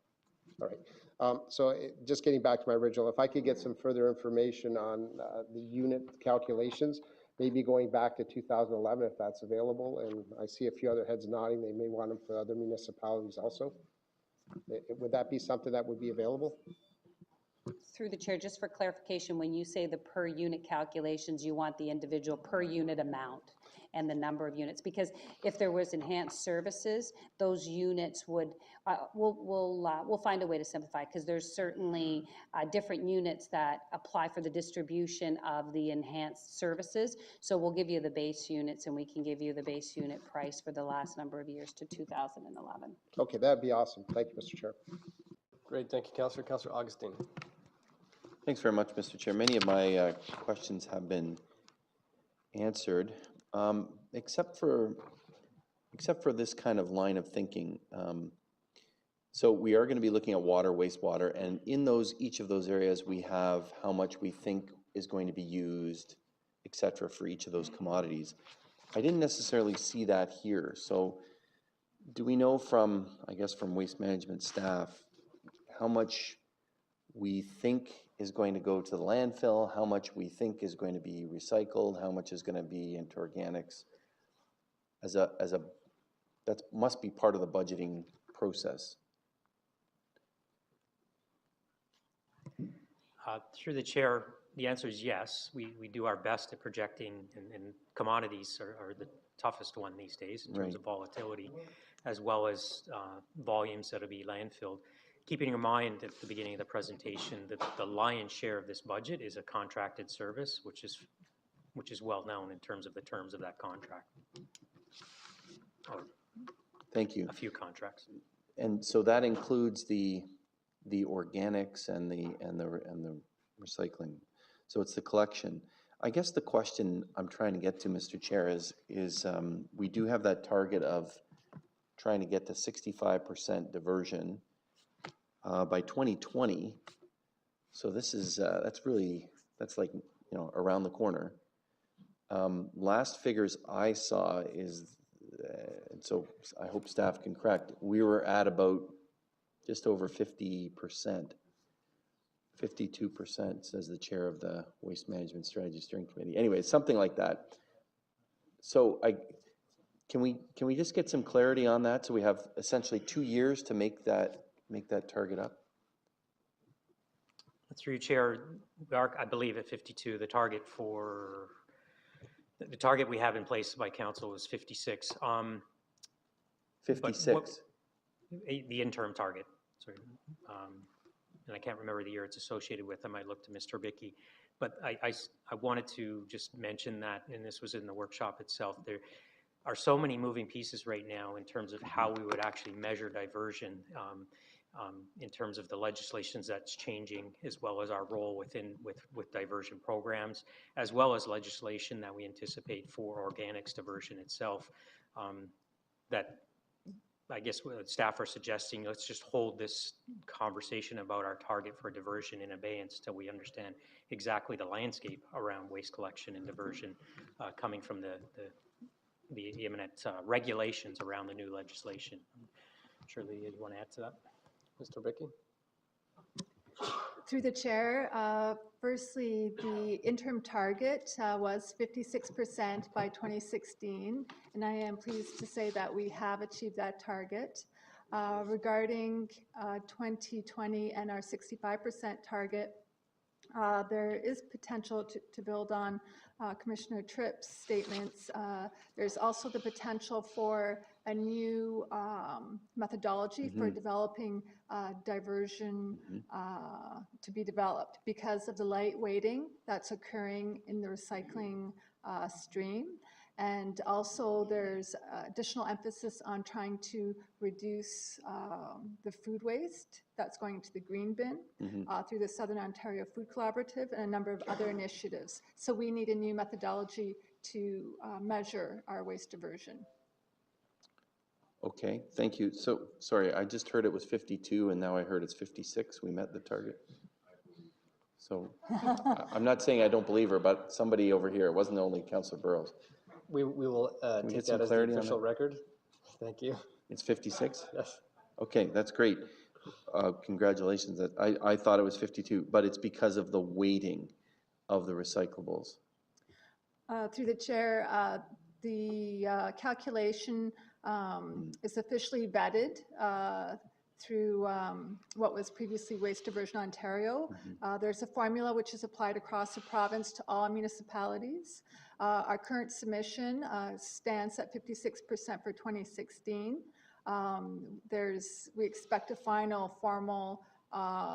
Speaker 11: all right. Just getting back to my original, if I could get some further information on the unit calculations, maybe going back to 2011 if that's available, and I see a few other heads nodding, they may want them for other municipalities also. Would that be something that would be available?
Speaker 2: Through the chair, just for clarification, when you say the per unit calculations, you want the individual per unit amount and the number of units, because if there was enhanced services, those units would, we'll find a way to simplify, because there's certainly different units that apply for the distribution of the enhanced services. So we'll give you the base units and we can give you the base unit price for the last number of years to 2011.
Speaker 11: Okay, that'd be awesome. Thank you, Mr. Chair.
Speaker 1: Great, thank you, Councillor. Councillor Augustine.
Speaker 12: Thanks very much, Mr. Chair. Many of my questions have been answered, except for this kind of line of thinking. So we are going to be looking at water, wastewater, and in each of those areas, we have how much we think is going to be used, et cetera, for each of those commodities. I didn't necessarily see that here. So do we know from, I guess, from waste management staff, how much we think is going to go to the landfill, how much we think is going to be recycled, how much is going to be into organics? That must be part of the budgeting process.
Speaker 4: Through the chair, the answer is yes. We do our best at projecting, and commodities are the toughest one these days in terms of volatility, as well as volumes that will be landfilled. Keeping in mind at the beginning of the presentation that the lion's share of this budget is a contracted service, which is well known in terms of the terms of that contract.
Speaker 12: Thank you.
Speaker 4: A few contracts.
Speaker 12: And so that includes the organics and the recycling. So it's the collection. I guess the question I'm trying to get to, Mr. Chair, is we do have that target of trying to get to 65% diversion by 2020. So this is that's like, you know, around the corner. Last figures I saw is, and so I hope staff can correct, we were at about just over 50%, 52%, says the chair of the Waste Management Strategy Steering Committee. Anyway, something like that. So can we just get some clarity on that? So we have essentially 2 years to make that target up?
Speaker 4: Through Chair, we are, I believe, at 52. The target we have in place by council is 56.
Speaker 12: 56.
Speaker 4: The interim target. Sorry. And I can't remember the year it's associated with. I might look to Mr. Bickey. But I wanted to just mention that, and this was in the workshop itself, there are so many moving pieces right now in terms of how we would actually measure diversion. in terms of the legislations that's changing, as well as our role with diversion programs, as well as legislation that we anticipate for organics diversion itself, that I guess what staff are suggesting, let's just hold this conversation about our target for diversion in abeyance till we understand exactly the landscape around waste collection and diversion coming from the imminent regulations around the new legislation. Shirley, you want to add to that?
Speaker 1: Mr. Bicky?
Speaker 5: Through the chair, firstly, the interim target was 56% by 2016, and I am pleased to say that we have achieved that target. Regarding 2020 and our 65% target, there is potential to build on Commissioner Tripp's statements. There's also the potential for a new methodology for developing diversion to be developed because of the light weighting that's occurring in the recycling stream. And also there's additional emphasis on trying to reduce the food waste that's going to the green bin through the Southern Ontario Food Collaborative and a number of other initiatives. So we need a new methodology to measure our waste diversion.
Speaker 12: Okay, thank you. So, sorry, I just heard it was 52 and now I heard it's 56. We met the target. So I'm not saying I don't believe her, but somebody over here, it wasn't only Councillor Burrows.
Speaker 1: We will
Speaker 12: we
Speaker 1: take
Speaker 12: get some
Speaker 1: that as the
Speaker 12: clarity on
Speaker 1: official
Speaker 12: that?
Speaker 1: record. Thank you.
Speaker 12: It's 56?
Speaker 1: Yes.
Speaker 12: Okay, that's great. Congratulations. I thought it was 52, but it's because of the weighting of the recyclables.
Speaker 5: Through the chair, the calculation is officially vetted through what was previously Waste Diversion Ontario. There's a formula which is applied across the province to all municipalities. Our current submission stands at 56% for 2016. We expect a final formal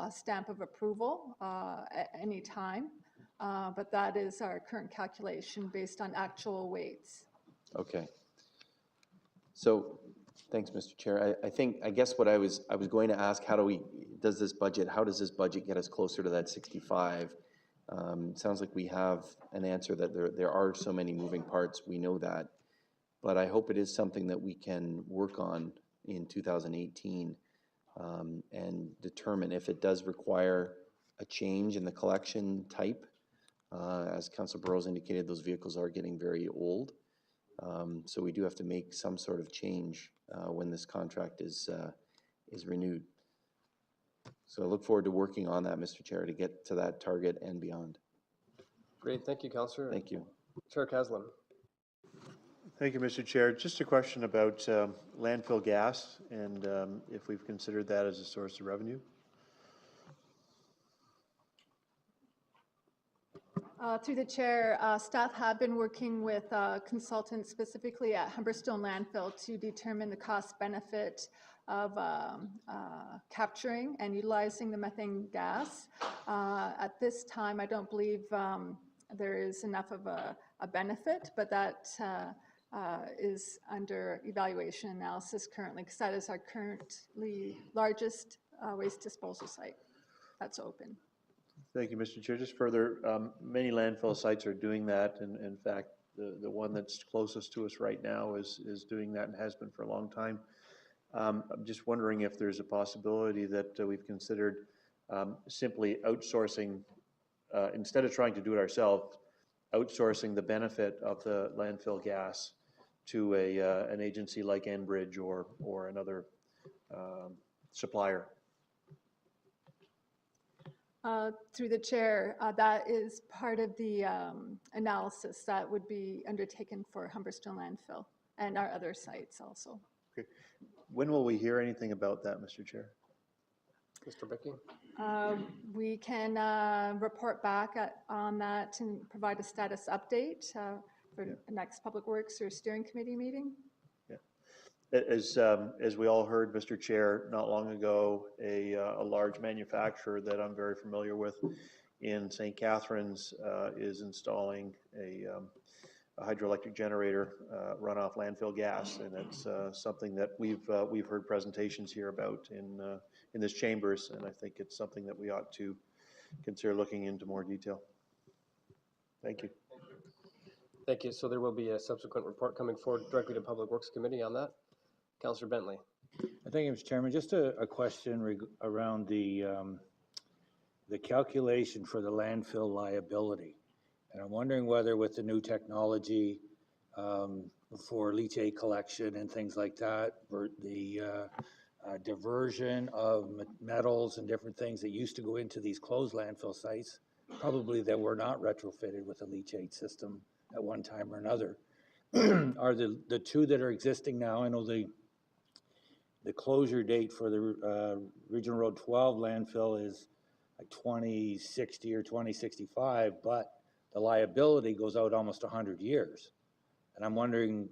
Speaker 5: stamp of approval at any time, but that is our current calculation based on actual weights.
Speaker 12: Okay. So, thanks, Mr. Chair. I guess what I was going to ask, how does this budget get us closer to that 65? Sounds like we have an answer that there are so many moving parts, we know that. But I hope it is something that we can work on in 2018 and determine if it does require a change in the collection type. As Councillor Burrows indicated, those vehicles are getting very old. So we do have to make some sort of change when this contract is renewed. So I look forward to working on that, Mr. Chair, to get to that target and beyond.
Speaker 1: Great, thank you, Councillor.
Speaker 12: Thank you.
Speaker 1: Chair Caslin.
Speaker 13: Thank you, Mr. Chair. Just a question about landfill gas and if we've considered that as a source of revenue.
Speaker 5: Through the chair, staff have been working with consultants specifically at Humberstone Landfill to determine the cost benefit of capturing and utilizing the methane gas. At this time, I don't believe there is enough of a benefit, but that is under evaluation analysis currently, because that is our currently largest waste disposal site that's open.
Speaker 13: Thank you, Mr. Chair. Just further, many landfill sites are doing that, and in fact, the one that's closest to us right now is doing that and has been for a long time. I'm just wondering if there's a possibility that we've considered simply outsourcing, instead of trying to do it ourselves, outsourcing the benefit of the landfill gas to an agency like Enbridge or another supplier.
Speaker 5: Through the chair, that is part of the analysis that would be undertaken for Humberstone Landfill and our other sites also.
Speaker 13: Okay. When will we hear anything about that, Mr. Chair?
Speaker 1: Mr. Bicky?
Speaker 5: We can report back on that and provide a status update for the next Public Works or Steering Committee meeting.
Speaker 13: As we all heard, Mr. Chair, not long ago, a large manufacturer that I'm very familiar with in St. Catharines is installing a hydroelectric generator, runoff landfill gas, and it's something that we've heard presentations here about in in this chambers, and I think it's something that we ought to consider looking into more detail. Thank you.
Speaker 1: Thank you. So there will be a subsequent report coming forward directly to Public Works Committee on that. Councillor Bentley.
Speaker 14: Thank you, Mr. Chairman. Just a question around the calculation for the landfill liability. And I'm wondering whether with the new technology for leachate collection and things like that, for the diversion of metals and different things that used to go into these closed landfill sites, probably that were not retrofitted with a leachate system at one time or another, are the two that are existing now. I know the closure date for the Regional Road 12 landfill is like 2060 or 2065, but the liability goes out almost 100 years. And I'm wondering,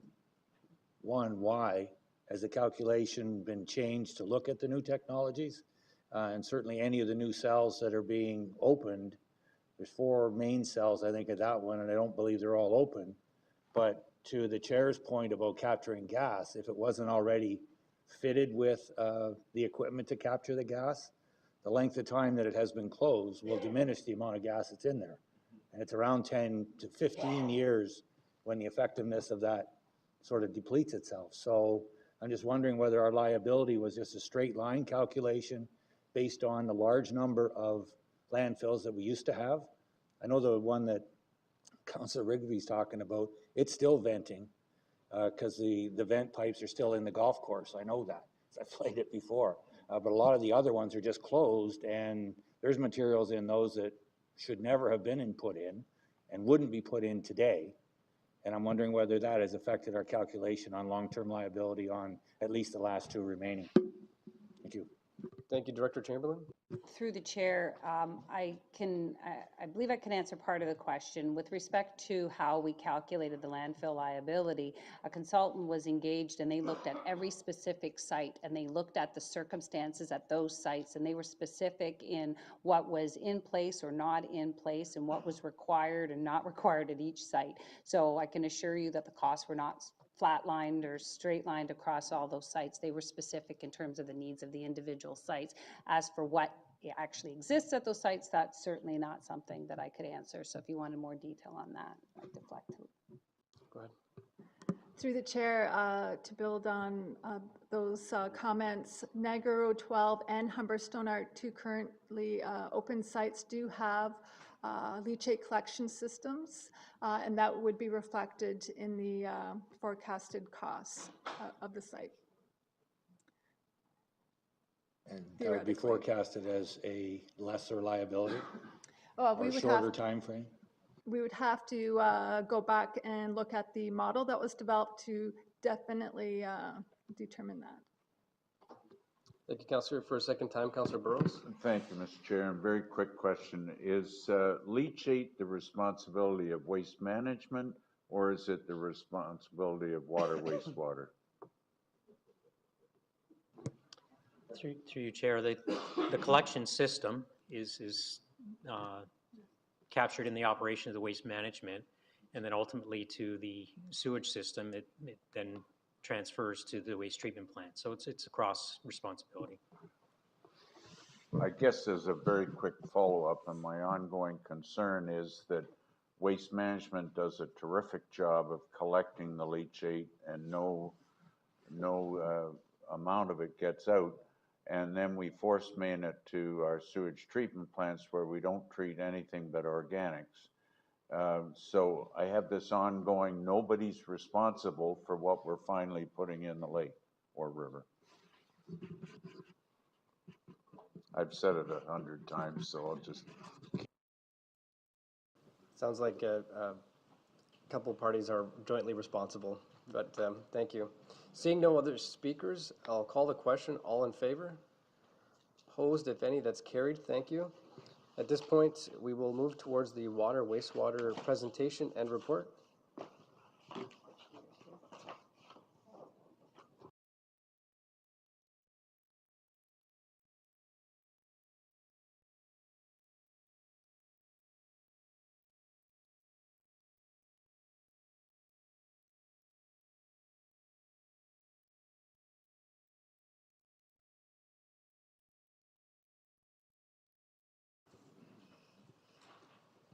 Speaker 14: one, why? Has the calculation been changed to look at the new technologies? And certainly any of the new cells that are being opened, there's 4 main cells, I think, of that one, and I don't believe they're all open. But to the chair's point about capturing gas, if it wasn't already fitted with the equipment to capture the gas, the length of time that it has been closed will diminish the amount of gas that's in there. And it's around 10 to 15 years when the effectiveness of that sort of depletes itself. So I'm just wondering whether our liability was just a straight line calculation based on the large number of landfills that we used to have. I know the one that Councillor Rigby's talking about, it's still venting because the vent pipes are still in the golf course. I know that. I've played it before. But a lot of the other ones are just closed, and there's materials in those that should never have been put in and wouldn't be put in today. And I'm wondering whether that has affected our calculation on long-term liability on at least the last 2 remaining. Thank you.
Speaker 1: Thank you, Director Chamberlain.
Speaker 2: Through the chair, I believe I can answer part of the question. With respect to how we calculated the landfill liability, a consultant was engaged and they looked at every specific site and they looked at the circumstances at those sites, and they were specific in what was in place or not in place and what was required and not required at each site. So I can assure you that the costs were not flat-lined or straight-lined across all those sites. They were specific in terms of the needs of the individual sites. As for what actually exists at those sites, that's certainly not something that I could answer. So if you wanted more detail on that, I'd deflect to.
Speaker 1: Go ahead.
Speaker 5: Through the chair, to build on those comments, Niagara Road 12 and Humberstone are 2 currently open sites, do have leachate collection systems, and that would be reflected in the forecasted costs of the site.
Speaker 14: And that would be forecasted as a lesser liability or shorter time frame?
Speaker 5: We would have to go back and look at the model that was developed to definitely determine that.
Speaker 1: Thank you, Councillor. For a second time, Councillor Burrows.
Speaker 6: Thank you, Mr. Chair. And very quick question. Is leachate the responsibility of waste management, or is it the responsibility of water, wastewater?
Speaker 4: Through you, Chair, the collection system is captured in the operation of the waste management, and then ultimately to the sewage system, it then transfers to the waste treatment plant. So it's a cross responsibility.
Speaker 6: I guess as a very quick follow-up, and my ongoing concern is that Waste Management does a terrific job of collecting the leachate, and no amount of it gets out. And then we force main it to our sewage treatment plants where we don't treat anything but organics. So I have this ongoing, nobody's responsible for what we're finally putting in the lake or river. I've said it 100 times, so I'll just.
Speaker 1: Sounds like a couple parties are jointly responsible, but thank you. Seeing no other speakers, I'll call the question. All in favor? Opposed, if any? That's carried. Thank you. At this point, we will move towards the water, wastewater presentation and report.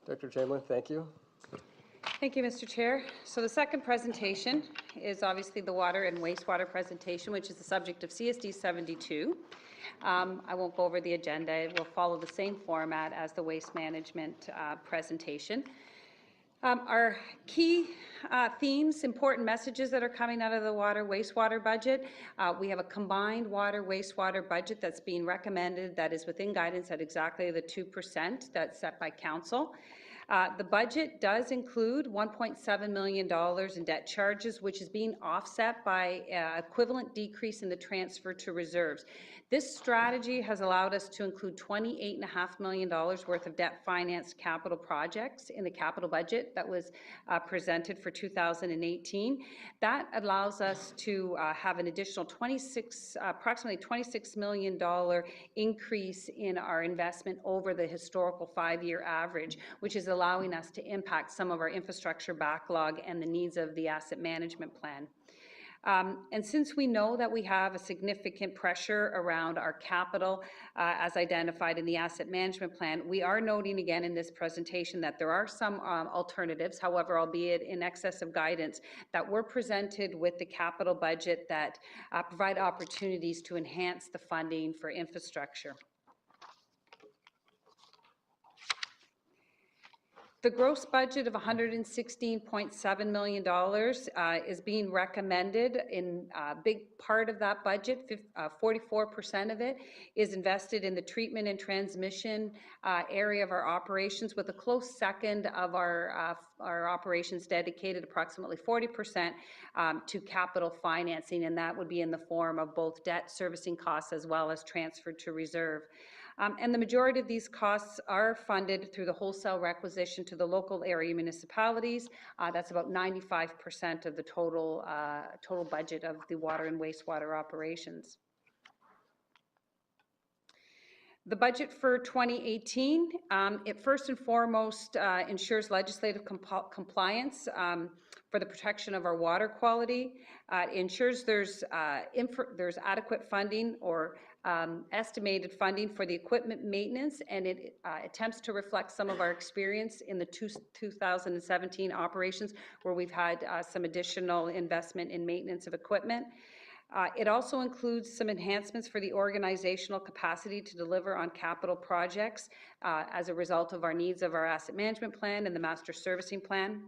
Speaker 1: Director Chamberlain, thank you.
Speaker 2: Thank you, Mr. Chair. So the second presentation is obviously the water and wastewater presentation, which is the subject of CSD 72. I won't go over the agenda. It will follow the same format as the waste management presentation. Our key themes, important messages that are coming out of the water wastewater budget. We have a combined water wastewater budget that's being recommended that is within guidance at exactly the 2% that's set by council. The budget does include $1.7 million in debt charges, which is being offset by equivalent decrease in the transfer to reserves. This strategy has allowed us to include $28.5 million worth of debt financed capital projects in the capital budget that was presented for 2018. That allows us to have an additional approximately $26 million increase in our investment over the historical 5-year average, which is allowing us to impact some of our infrastructure backlog and the needs of the asset management plan. And since we know that we have a significant pressure around our capital as identified in the asset management plan, we are noting again in this presentation that there are some alternatives, however, albeit in excess of guidance, that were presented with the capital budget that provide opportunities to enhance the funding for infrastructure. The gross budget of $116.7 million is being recommended. In a big part of that budget, 44% of it is invested in the treatment and transmission area of our operations, with a close second of our operations dedicated approximately 40% to capital financing, and that would be in the form of both debt servicing costs as well as transferred to reserve. And the majority of these costs are funded through the wholesale requisition to the local area municipalities. That's about 95% of the total budget of the water and wastewater operations. The budget for 2018, it first and foremost ensures legislative compliance for the protection of our water quality. It ensures there's adequate funding or estimated funding for the equipment maintenance, and it attempts to reflect some of our experience in the 2017 operations, where we've had some additional investment in maintenance of equipment. It also includes some enhancements for the organizational capacity to deliver on capital projects as a result of our needs of our asset management plan and the master servicing plan.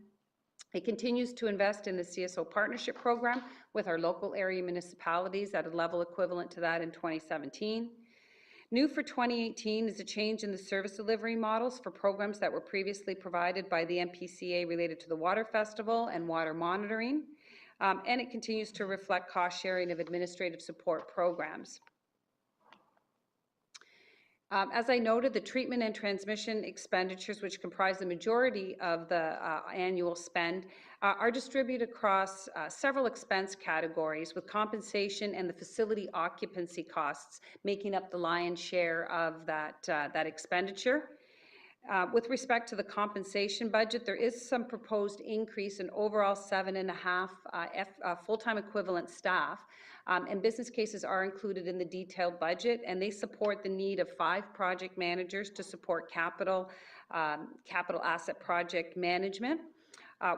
Speaker 2: It continues to invest in the CSO partnership program with our local area municipalities at a level equivalent to that in 2017. New for 2018 is a change in the service delivery models for programs that were previously provided by the MPCA related to the Water Festival and water monitoring. And it continues to reflect cost sharing of administrative support programs. As I noted, the treatment and transmission expenditures, which comprise the majority of the annual spend, are distributed across several expense categories, with compensation and the facility occupancy costs making up the lion's share of that expenditure. With respect to the compensation budget, there is some proposed increase in overall 7.5 full-time equivalent staff, and business cases are included in the detailed budget, and they support the need of 5 project managers to support capital asset project management.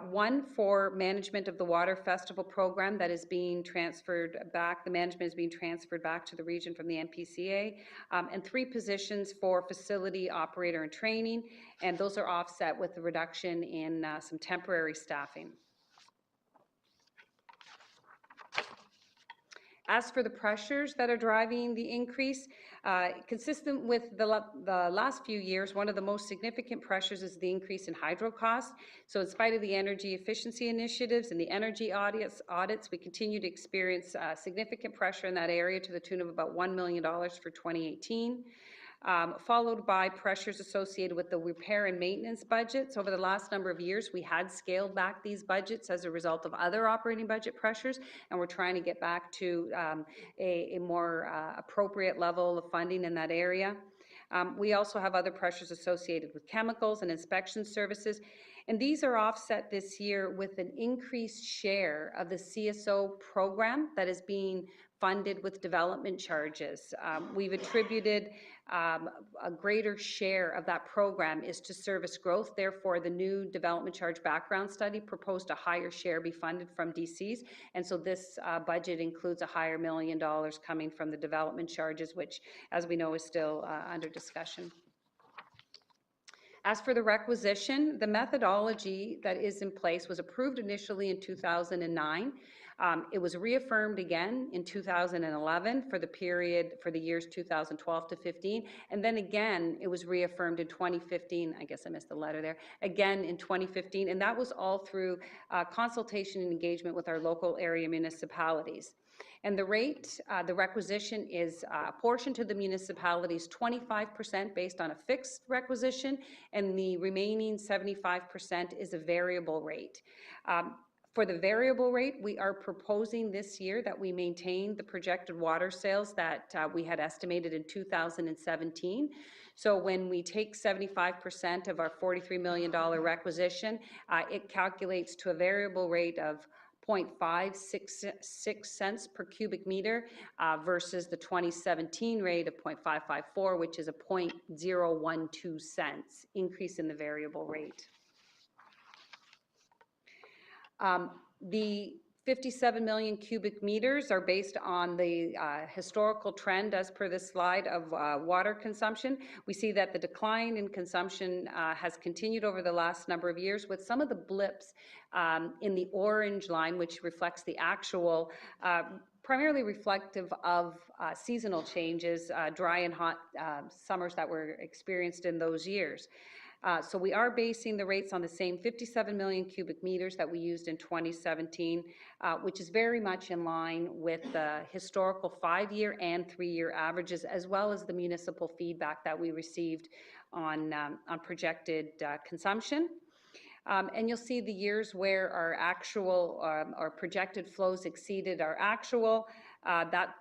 Speaker 2: 1 for management of the Water Festival program that is being transferred back, the management is being transferred back to the region from the MPCA, and 3 positions for facility operator and training, and those are offset with the reduction in some temporary staffing. As for the pressures that are driving the increase, consistent with the last few years, one of the most significant pressures is the increase in hydro costs. So in spite of the energy efficiency initiatives and the energy audits, we continue to experience significant pressure in that area to the tune of about $1 million for 2018. Followed by pressures associated with the repair and maintenance budgets. Over the last number of years, we had scaled back these budgets as a result of other operating budget pressures, and we're trying to get back to a more appropriate level of funding in that area. We also have other pressures associated with chemicals and inspection services, and these are offset this year with an increased share of the CSO program that is being funded with development charges. We've attributed a greater share of that program is to service growth. Therefore, the new development charge background study proposed a higher share be funded from DCs. And so this budget includes a higher $1 million coming from the development charges, which, as we know, is still under discussion. As for the requisition, the methodology that is in place was approved initially in 2009. It was reaffirmed again in 2011 for the period for the years 2012 to 15, and then again it was reaffirmed in 2015. I guess I missed the letter there. Again in 2015, and that was all through consultation and engagement with our local area municipalities. And the rate, the requisition is apportioned to the municipalities 25% based on a fixed requisition, and the remaining 75% is a variable rate. For the variable rate, we are proposing this year that we maintain the projected water sales that we had estimated in 2017. So when we take 75% of our $43 million requisition, it calculates to a variable rate of 0.566 cents per cubic meter versus the 2017 rate of 0.554, which is a 0.012 cents increase in the variable rate. The 57 million cubic meters are based on the historical trend as per this slide of water consumption. We see that the decline in consumption has continued over the last number of years, with some of the blips in the orange line, which reflects the actual, primarily reflective of seasonal changes, dry and hot summers that were experienced in those years. So we are basing the rates on the same 57 million cubic meters that we used in 2017, which is very much in line with the historical 5-year and 3-year averages, as well as the municipal feedback that we received on projected consumption. And you'll see the years where our actual or projected flows exceeded our actual.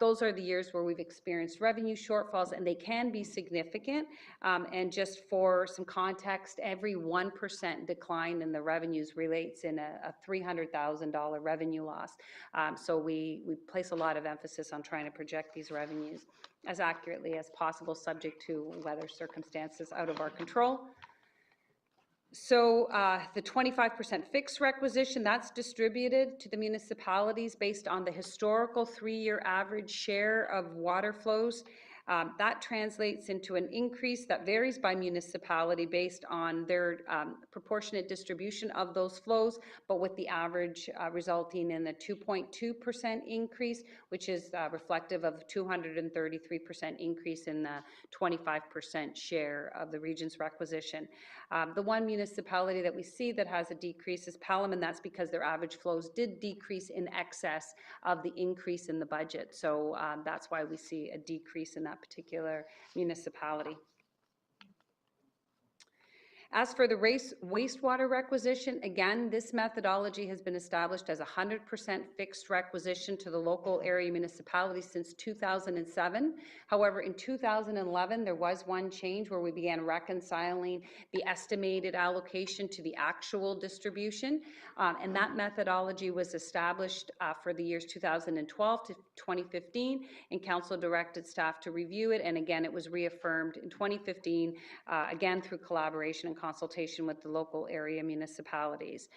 Speaker 2: Those are the years where we've experienced revenue shortfalls, and they can be significant. And just for some context, every 1% decline in the revenues relates in a $300,000 revenue loss. So we place a lot of emphasis on trying to project these revenues as accurately as possible, subject to weather circumstances out of our control. So the 25% fixed requisition, that's distributed to the municipalities based on the historical 3-year average share of water flows. That translates into an increase that varies by municipality based on their proportionate distribution of those flows, but with the average resulting in a 2.2% increase, which is reflective of 233% increase in the 25% share of the region's requisition. The one municipality that we see that has a decrease is Pelham, and that's because their average flows did decrease in excess of the increase in the budget. So that's why we see a decrease in that particular municipality. As for the wastewater requisition, again, this methodology has been established as 100% fixed requisition to the local area municipalities since 2007. However, in 2011, there was one change where we began reconciling the estimated allocation to the actual distribution, and that methodology was established for the years 2012 to 2015, and council directed staff to review it, and again, it was reaffirmed in 2015, again through collaboration and consultation with the local area municipalities.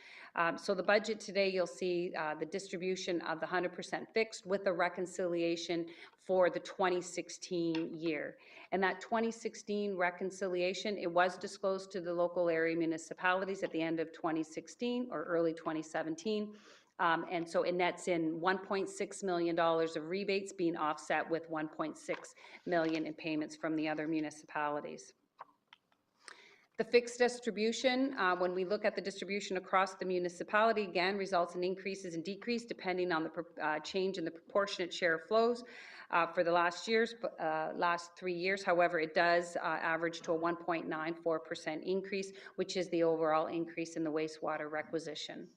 Speaker 2: So the budget today, you'll see the distribution of the 100% fixed with the reconciliation for the 2016 year. And that 2016 reconciliation, it was disclosed to the local area municipalities at the end of 2016 or early 2017. And so it nets in $1.6 million of rebates being offset with $1.6 million in payments from the other municipalities. The fixed distribution, when we look at the distribution across the municipality, again, results in increases and decreases depending on the change in the proportionate share of flows for the last 3 years. However, it does average to a 1.94% increase, which is the overall increase in the wastewater requisition.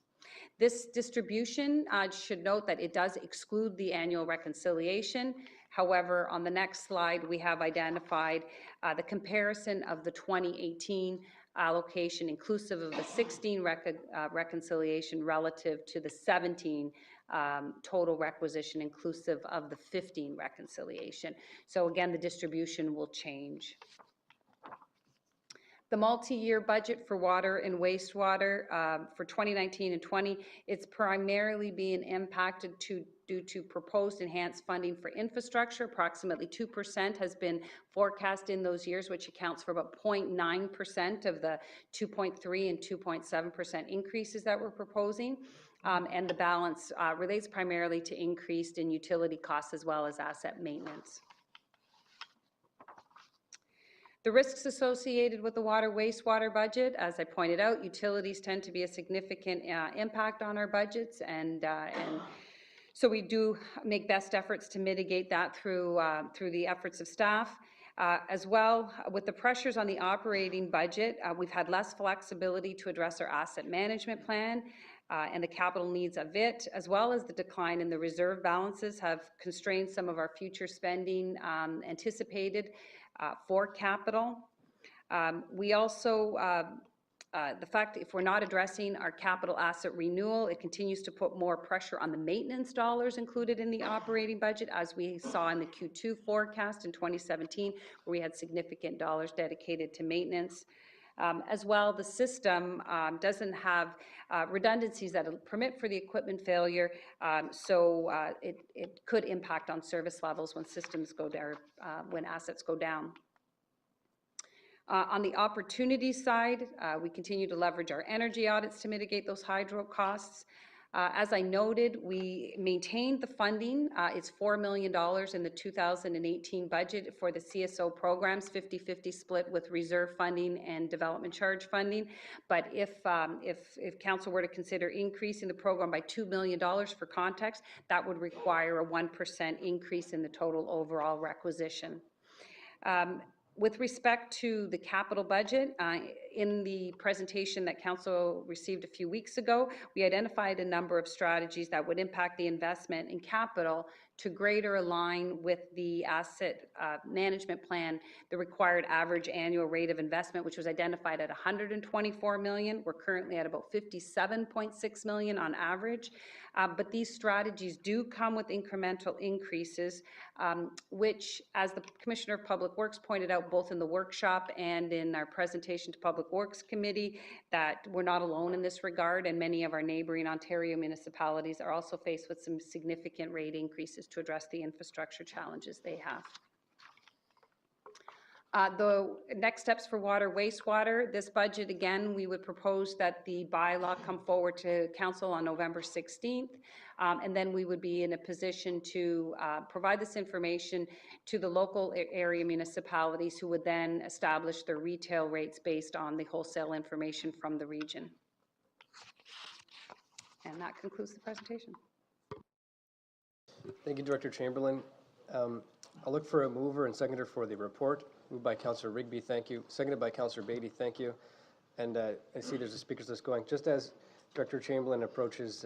Speaker 2: This distribution, should note that it does exclude the annual reconciliation. However, on the next slide, we have identified the comparison of the 2018 allocation inclusive of the 16 reconciliation relative to the 17 total requisition inclusive of the 15 reconciliation. So again, the distribution will change. The multi-year budget for water and wastewater for 2019 and 20, it's primarily being impacted due to proposed enhanced funding for infrastructure. Approximately 2% has been forecast in those years, which accounts for about 0.9% of the 2.3 and 2.7% increases that we're proposing. And the balance relates primarily to increased in utility costs as well as asset maintenance. The risks associated with the water wastewater budget, as I pointed out, utilities tend to be a significant impact on our budgets, and so we do make best efforts to mitigate that through the efforts of staff. As well, with the pressures on the operating budget, we've had less flexibility to address our asset management plan and the capital needs of it, as well as the decline in the reserve balances have constrained some of our future spending anticipated for capital. We also, the fact that if we're not addressing our capital asset renewal, it continues to put more pressure on the maintenance dollars included in the operating budget, as we saw in the Q2 forecast in 2017, where we had significant dollars dedicated to maintenance. As well, the system doesn't have redundancies that permit for the equipment failure, so it could impact on service levels when systems go down, when assets go down. On the opportunity side, we continue to leverage our energy audits to mitigate those hydro costs. As I noted, we maintained the funding. It's $4 million in the 2018 budget for the CSO programs, 50-50 split with reserve funding and development charge funding. But if council were to consider increasing the program by $2 million for context, that would require a 1% increase in the total overall requisition. With respect to the capital budget, in the presentation that Council received a few weeks ago, we identified a number of strategies that would impact the investment in capital to greater align with the asset management plan, the required average annual rate of investment, which was identified at $124 million. We're currently at about $57.6 million on average. But these strategies do come with incremental increases, which, as the Commissioner of Public Works pointed out both in the workshop and in our presentation to Public Works Committee, that we're not alone in this regard, and many of our neighboring Ontario municipalities are also faced with some significant rate increases to address the infrastructure challenges they have. The next steps for water wastewater, this budget, again, we would propose that the bylaw come forward to Council on November 16th, and then we would be in a position to provide this information to the local area municipalities, who would then establish their retail rates based on the wholesale information from the region. And that concludes the presentation.
Speaker 1: Thank you, Director Chamberlain. I'll look for a mover and seconder for the report. Moved by Councillor Rigby, thank you. Seconded by Councillor Beatty, thank you. And I see there's a speakers list going. Just as Director Chamberlain approaches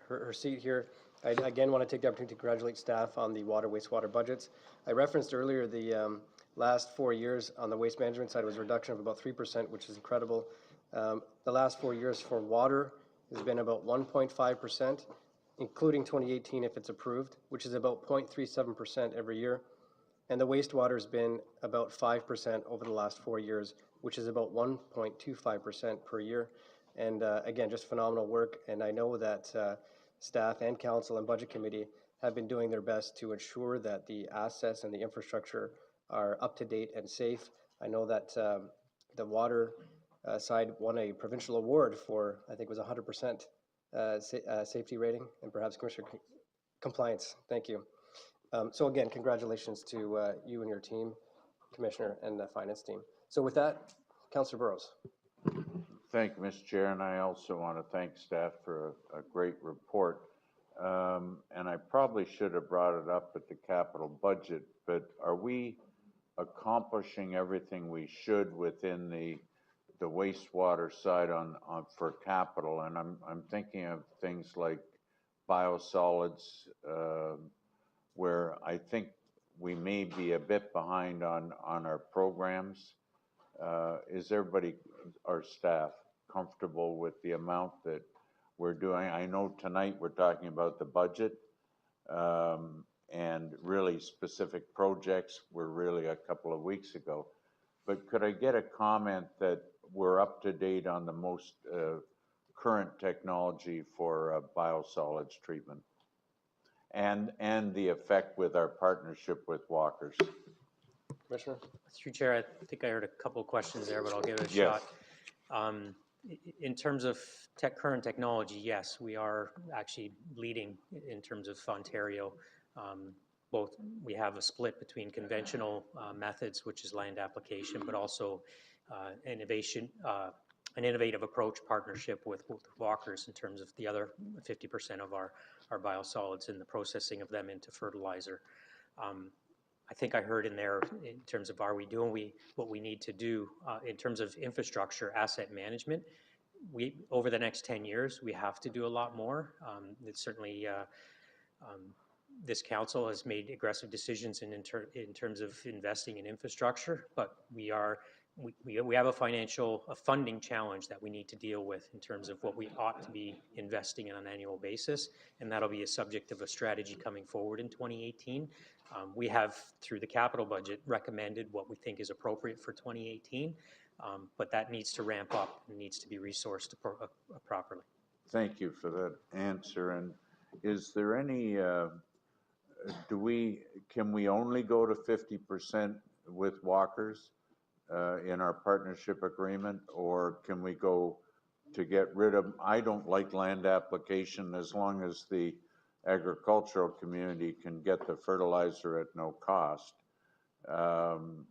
Speaker 1: her seat here, I again want to take the opportunity to congratulate staff on the water wastewater budgets. I referenced earlier the last 4 years on the waste management side was a reduction of about 3%, which is incredible. The last 4 years for water has been about 1.5%, including 2018 if it's approved, which is about 0.37% every year. And the wastewater has been about 5% over the last 4 years, which is about 1.25% per year. And again, just phenomenal work. And I know that staff and council and budget committee have been doing their best to ensure that the assets and the infrastructure are up to date and safe. I know that the water side won a provincial award for, I think it was 100% safety rating, and perhaps Commissioner compliance. Thank you. So again, congratulations to you and your team, Commissioner, and the finance team. So with that, Councillor Burrows.
Speaker 6: Thank you, Mr. Chair, and I also want to thank staff for a great report. And I probably should have brought it up at the capital budget, but are we accomplishing everything we should within the wastewater side on for capital? And I'm thinking of things like biosolids, where I think we may be a bit behind on our programs. Is everybody, our staff, comfortable with the amount that we're doing. I know tonight we're talking about the budget, and really specific projects were really a couple of weeks ago. But could I get a comment that we're up to date on the most current technology for biosolids treatment and the effect with our partnership with Walkers?
Speaker 1: Commissioner?
Speaker 4: Through Chair, I think I heard a couple of questions there, but I'll give it a
Speaker 6: Yes.
Speaker 4: shot. In terms of current technology, yes, we are actually leading in terms of Ontario. Both, we have a split between conventional methods, which is land application, but also innovation, an innovative approach partnership with Walkers in terms of the other 50% of our biosolids and the processing of them into fertilizer. I think I heard in there in terms of are we doing what we need to do in terms of infrastructure, asset management. Over the next 10 years, we have to do a lot more. It's certainly, this council has made aggressive decisions in terms of investing in infrastructure, but we have a funding challenge that we need to deal with in terms of what we ought to be investing in on an annual basis, and that'll be a subject of a strategy coming forward in 2018. We have, through the capital budget, recommended what we think is appropriate for 2018, but that needs to ramp up and needs to be resourced properly.
Speaker 6: Thank you for that answer. And is there any, can we only go to 50% with Walkers in our partnership agreement, or can we go to get rid of, I don't like land application as long as the agricultural community can get the fertilizer at no cost.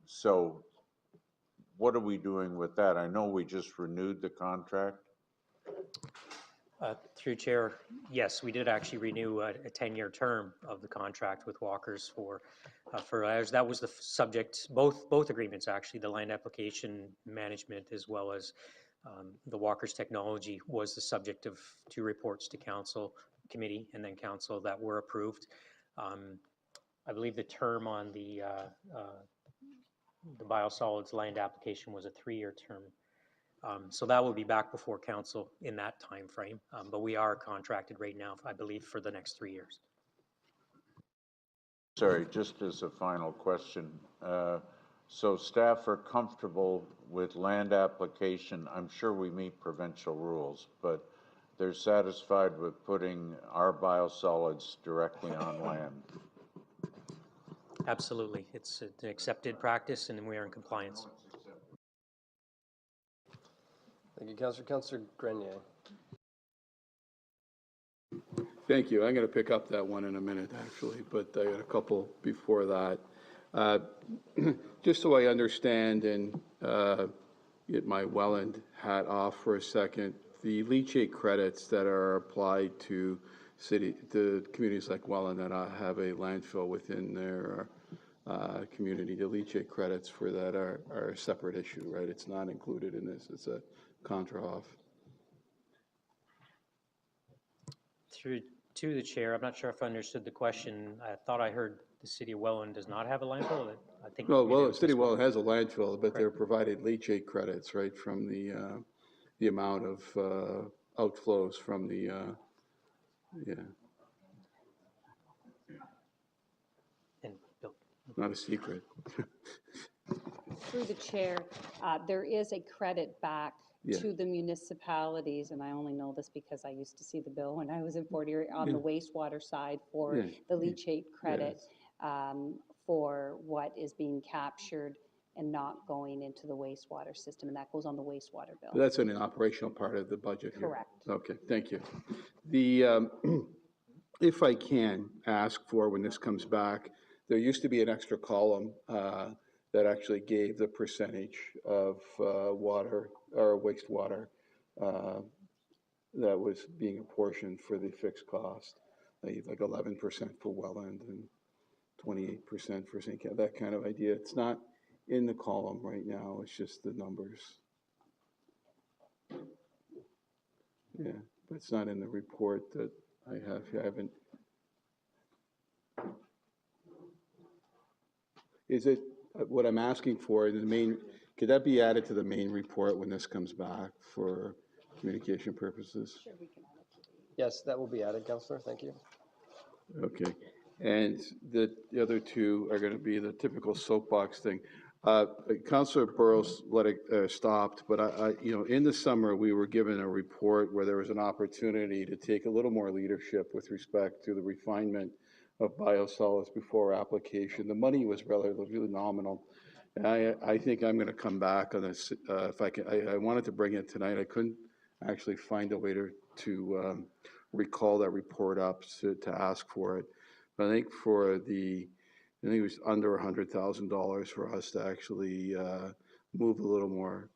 Speaker 6: So what are we doing with that? I know we just renewed the contract.
Speaker 4: Through Chair, yes, we did actually renew a 10-year term of the contract with Walkers for fertilizers. That was the subject, both agreements actually, the land application management as well as the Walkers technology was the subject of 2 reports to council, committee, and then council that were approved. I believe the term on the biosolids land application was a 3-year term. So that will be back before council in that time frame, but we are contracted right now, I believe, for the next 3 years.
Speaker 6: Sorry, just as a final question. So staff are comfortable with land application. I'm sure we meet provincial rules, but they're satisfied with putting our biosolids directly on land.
Speaker 4: Absolutely. It's an accepted practice and we are in compliance.
Speaker 1: Thank you, Councillor. Councillor Grenier.
Speaker 9: Thank you. I'm going to pick up that one in a minute, actually, but I got a couple before that. Just so I understand and get my Welland hat off for a second, the leachate credits that are applied to communities like Welland that have a landfill within their community, the leachate credits for that are a separate issue, right? It's not included in this. It's a contra off.
Speaker 4: Through to the chair, I'm not sure if I understood the question. I thought I heard the city of Welland does not have a landfill. I think.
Speaker 9: Well, the city of Welland has a landfill, but they're provided leachate credits, right, from the amount of outflows from the
Speaker 4: And Bill.
Speaker 9: Not a secret.
Speaker 2: Through the chair, there is a credit back to the municipalities, and I only know this because I used to see the bill when I was in Fort Erie on the wastewater side for the leachate credit for what is being captured and not going into the wastewater system, and that goes on the wastewater bill.
Speaker 9: That's an operational part of the budget here.
Speaker 2: Correct.
Speaker 9: Okay, thank you. The if I can ask for when this comes back, there used to be an extra column that actually gave the percentage of water or wastewater that was being apportioned for the fixed cost, like 11% for Welland and 28% for St. Cat, that kind of idea. It's not in the column right now, it's just the numbers. Yeah, but it's not in the report that I have. I haven't. Is it what I'm asking for in the main? Could that be added to the main report when this comes back for communication purposes?
Speaker 2: Sure, we can add it to
Speaker 1: Yes, that will be added, Councillor, thank you.
Speaker 9: Okay, and the other two are gonna be the typical soapbox thing. Councilor Burrows let it, stopped, but in the summer, we were given a report where there was an opportunity to take a little more leadership with respect to the refinement of biosolids before application. The money was relatively nominal. And I think I'm gonna come back on this, if I can, I wanted to bring it tonight. I couldn't actually find a way to recall that report up to ask for it. But I think I think it was under $100,000 for us to actually move a little more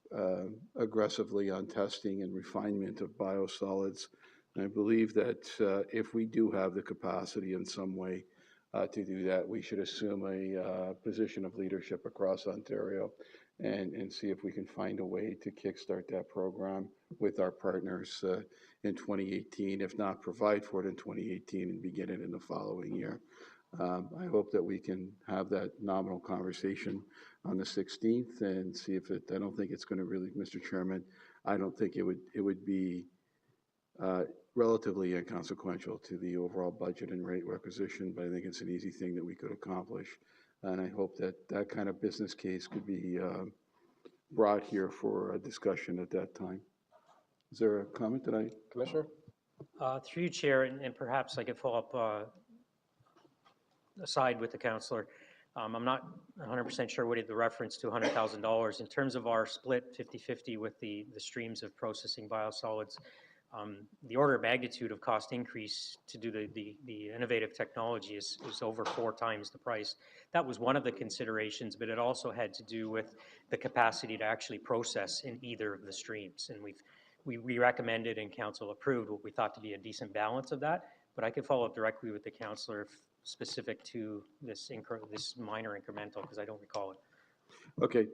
Speaker 9: aggressively on testing and refinement of biosolids. And I believe that if we do have the capacity in some way to do that, we should assume a position of leadership across Ontario and see if we can find a way to kickstart that program with our partners in 2018, if not provide for it in 2018 and begin it in the following year. I hope that we can have that nominal conversation on the 16th and see if it, I don't think it's going to really, Mr. Chairman, I don't think it would be relatively inconsequential to the overall budget and rate requisition, but I think it's an easy thing that we could accomplish. And I hope that that kind of business case could be brought here for a discussion at that time. Is there a comment that I?
Speaker 1: Commissioner?
Speaker 4: Through you, Chair, and perhaps I could follow up aside with the councillor. I'm not 100% sure what the reference to $100,000. In terms of our split 50-50 with the streams of processing biosolids, the order of magnitude of cost increase to do the innovative technology is over 4 times the price. That was one of the considerations, but it also had to do with the capacity to actually process in either of the streams. And we recommended and council approved what we thought to be a decent balance of that, but I could follow up directly with the councillor specific to this minor incremental, because I don't recall it.
Speaker 9: Okay,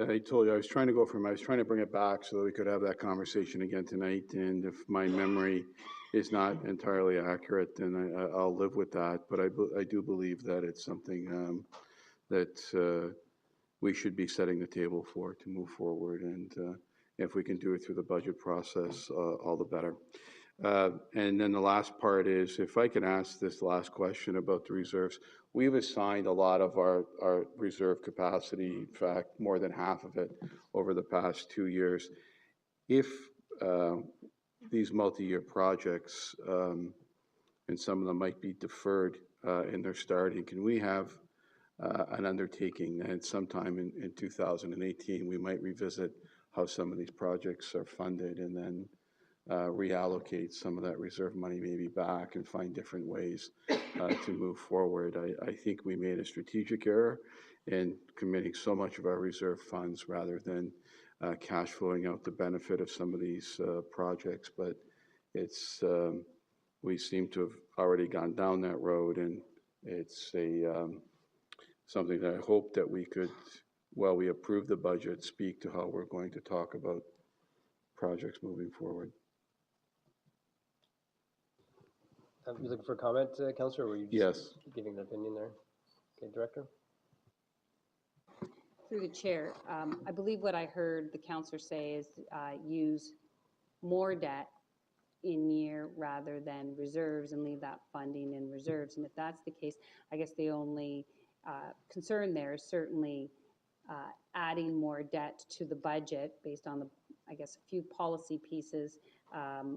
Speaker 9: I told you, I was trying to bring it back so that we could have that conversation again tonight, and if my memory is not entirely accurate, then I'll live with that, but I do believe that it's something that we should be setting the table for to move forward, and if we can do it through the budget process, all the better. And then the last part is, if I can ask this last question about the reserves, we've assigned a lot of our reserve capacity, in fact, more than half of it over the past 2 years. If these multi-year projects, and some of them might be deferred in their starting, can we have an undertaking that sometime in 2018, we might revisit how some of these projects are funded and then reallocate some of that reserve money maybe back and find different ways to move forward. I think we made a strategic error in committing so much of our reserve funds rather than cash flowing out the benefit of some of these projects, but it's we seem to have already gone down that road, and it's something that I hope that we could, while we approve the budget, speak to how we're going to talk about projects moving forward.
Speaker 1: You looking for a comment, Councillor, or were you just giving an opinion there? Okay, Director?
Speaker 2: Through the chair, I believe what I heard the councillor say is use more debt in year rather than reserves and leave that funding in reserves. And if that's the case, I guess the only concern there is certainly adding more debt to the budget based on I guess, a few policy pieces.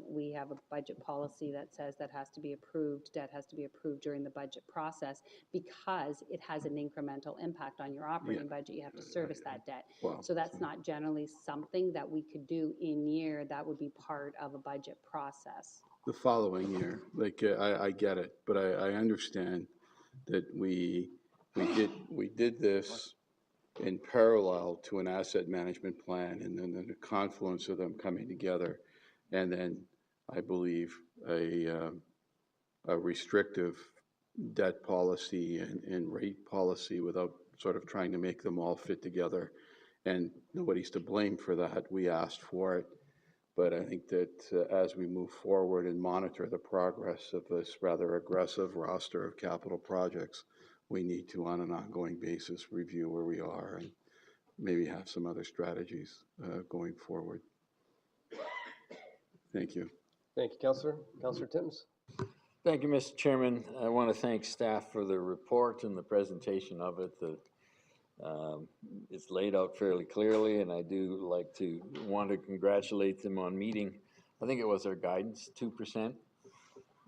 Speaker 2: We have a budget policy that says that has to be approved, debt has to be approved during the budget process because it has an incremental impact on your operating budget. You have to service that debt.
Speaker 9: Wow.
Speaker 2: So that's not generally something that we could do in year. That would be part of a budget process.
Speaker 9: The following year, like I get it, but I understand that we did this in parallel to an asset management plan, and then the confluence of them coming together, and then I believe a restrictive debt policy and rate policy without sort of trying to make them all fit together. And nobody's to blame for that. We asked for it. But I think that as we move forward and monitor the progress of this rather aggressive roster of capital projects, we need to, on an ongoing basis, review where we are and maybe have some other strategies going forward. Thank you.
Speaker 1: Thank you, Councillor. Councillor Timms.
Speaker 8: Thank you, Mr. Chairman. I want to thank staff for the report and the presentation of it. It's laid out fairly clearly, and I do want to congratulate them on meeting, I think it was our guidance, 2%.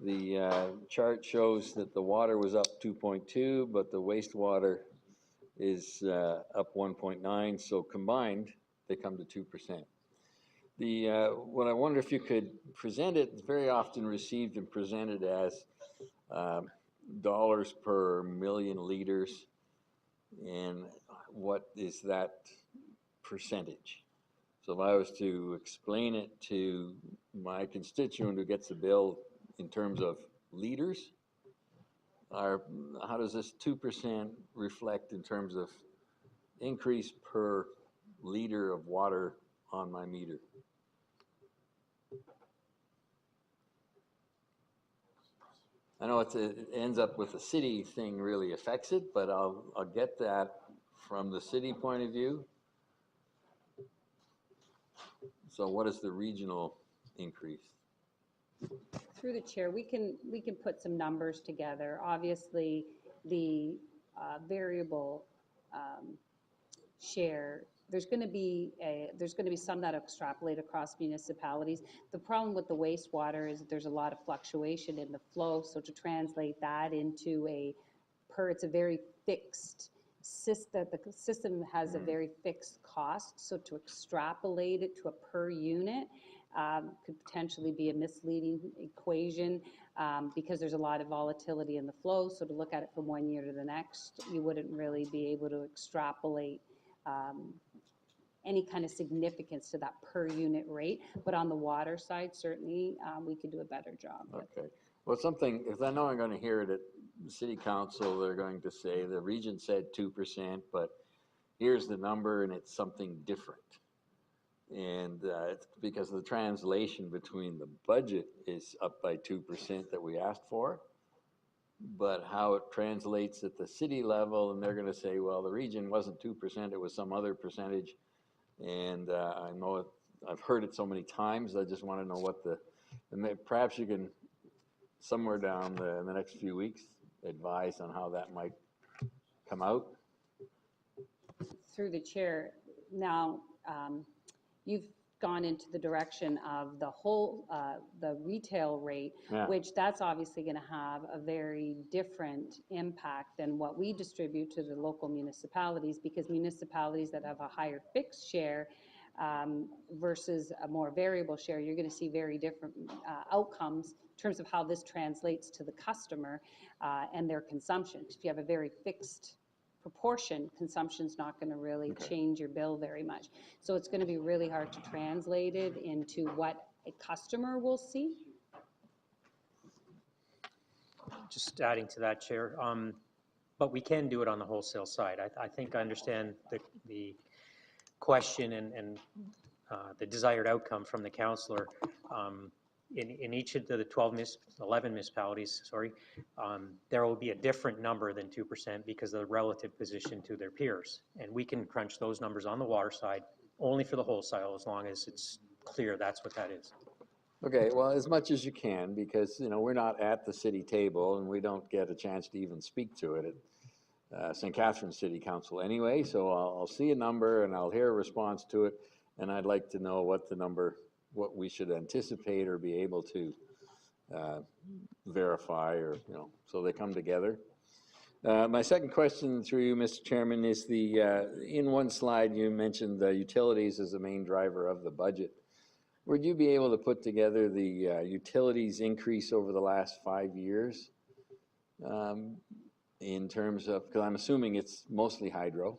Speaker 8: The chart shows that the water was up 2.2, but the wastewater is up 1.9, so combined, they come to 2%. What I wonder if you could present it, it's very often received and presented as dollars per million liters, and what is that percentage? So if I was to explain it to my constituent who gets a bill in terms of liters, how does this 2% reflect in terms of increase per liter of water on my meter? I know it ends up with the city thing really affects it, but I'll get that from the city point of view. So what is the regional increase?
Speaker 2: Through the chair, we can put some numbers together. Obviously, the variable share, there's going to be some that extrapolate across municipalities. The problem with the wastewater is that there's a lot of fluctuation in the flow. So to translate that into it's a very fixed system. The system has a very fixed cost. So to extrapolate it to a per unit could potentially be a misleading equation because there's a lot of volatility in the flow. So to look at it from one year to the next, you wouldn't really be able to extrapolate any kind of significance to that per unit rate. But on the water side, certainly we could do a better job.
Speaker 8: Okay. Well, something, because I know I'm going to hear it at the city council, they're going to say the region said 2%, but here's the number and it's something different. And it's because the translation between the budget is up by 2% that we asked for, but how it translates at the city level, and they're going to say, well, the region wasn't 2%, it was some other percentage. And I know I've heard it so many times, I just want to know what perhaps you can, somewhere down in the next few weeks, advise on how that might come out.
Speaker 2: Through the chair, now you've gone into the direction of the whole, the retail rate, which that's obviously going to have a very different impact than what we distribute to the local municipalities, because municipalities that have a higher fixed share versus a more variable share, you're going to see very different outcomes in terms of how this translates to the customer and their consumption. If you have a very fixed proportion, consumption's not going to really change your bill very much. So it's going to be really hard to translate it into what a customer will see.
Speaker 4: Just adding to that, Chair, but we can do it on the wholesale side. I think I understand the question and the desired outcome from the councillor. In each of the 11 municipalities, there will be a different number than 2% because of the relative position to their peers. And we can crunch those numbers on the water side only for the wholesale, as long as it's clear that's what that is.
Speaker 8: Okay, well, as much as you can, because, you know, we're not at the city table and we don't get a chance to even speak to it at St. Catharines City Council anyway. So I'll see a number and I'll hear a response to it. And I'd like to know what the number, what we should anticipate or be able to verify, or, you know, so they come together. My second question through you, Mr. Chairman, is in one slide you mentioned the utilities as the main driver of the budget. Would you be able to put together the utilities increase over the last 5 years in terms of, because I'm assuming it's mostly hydro.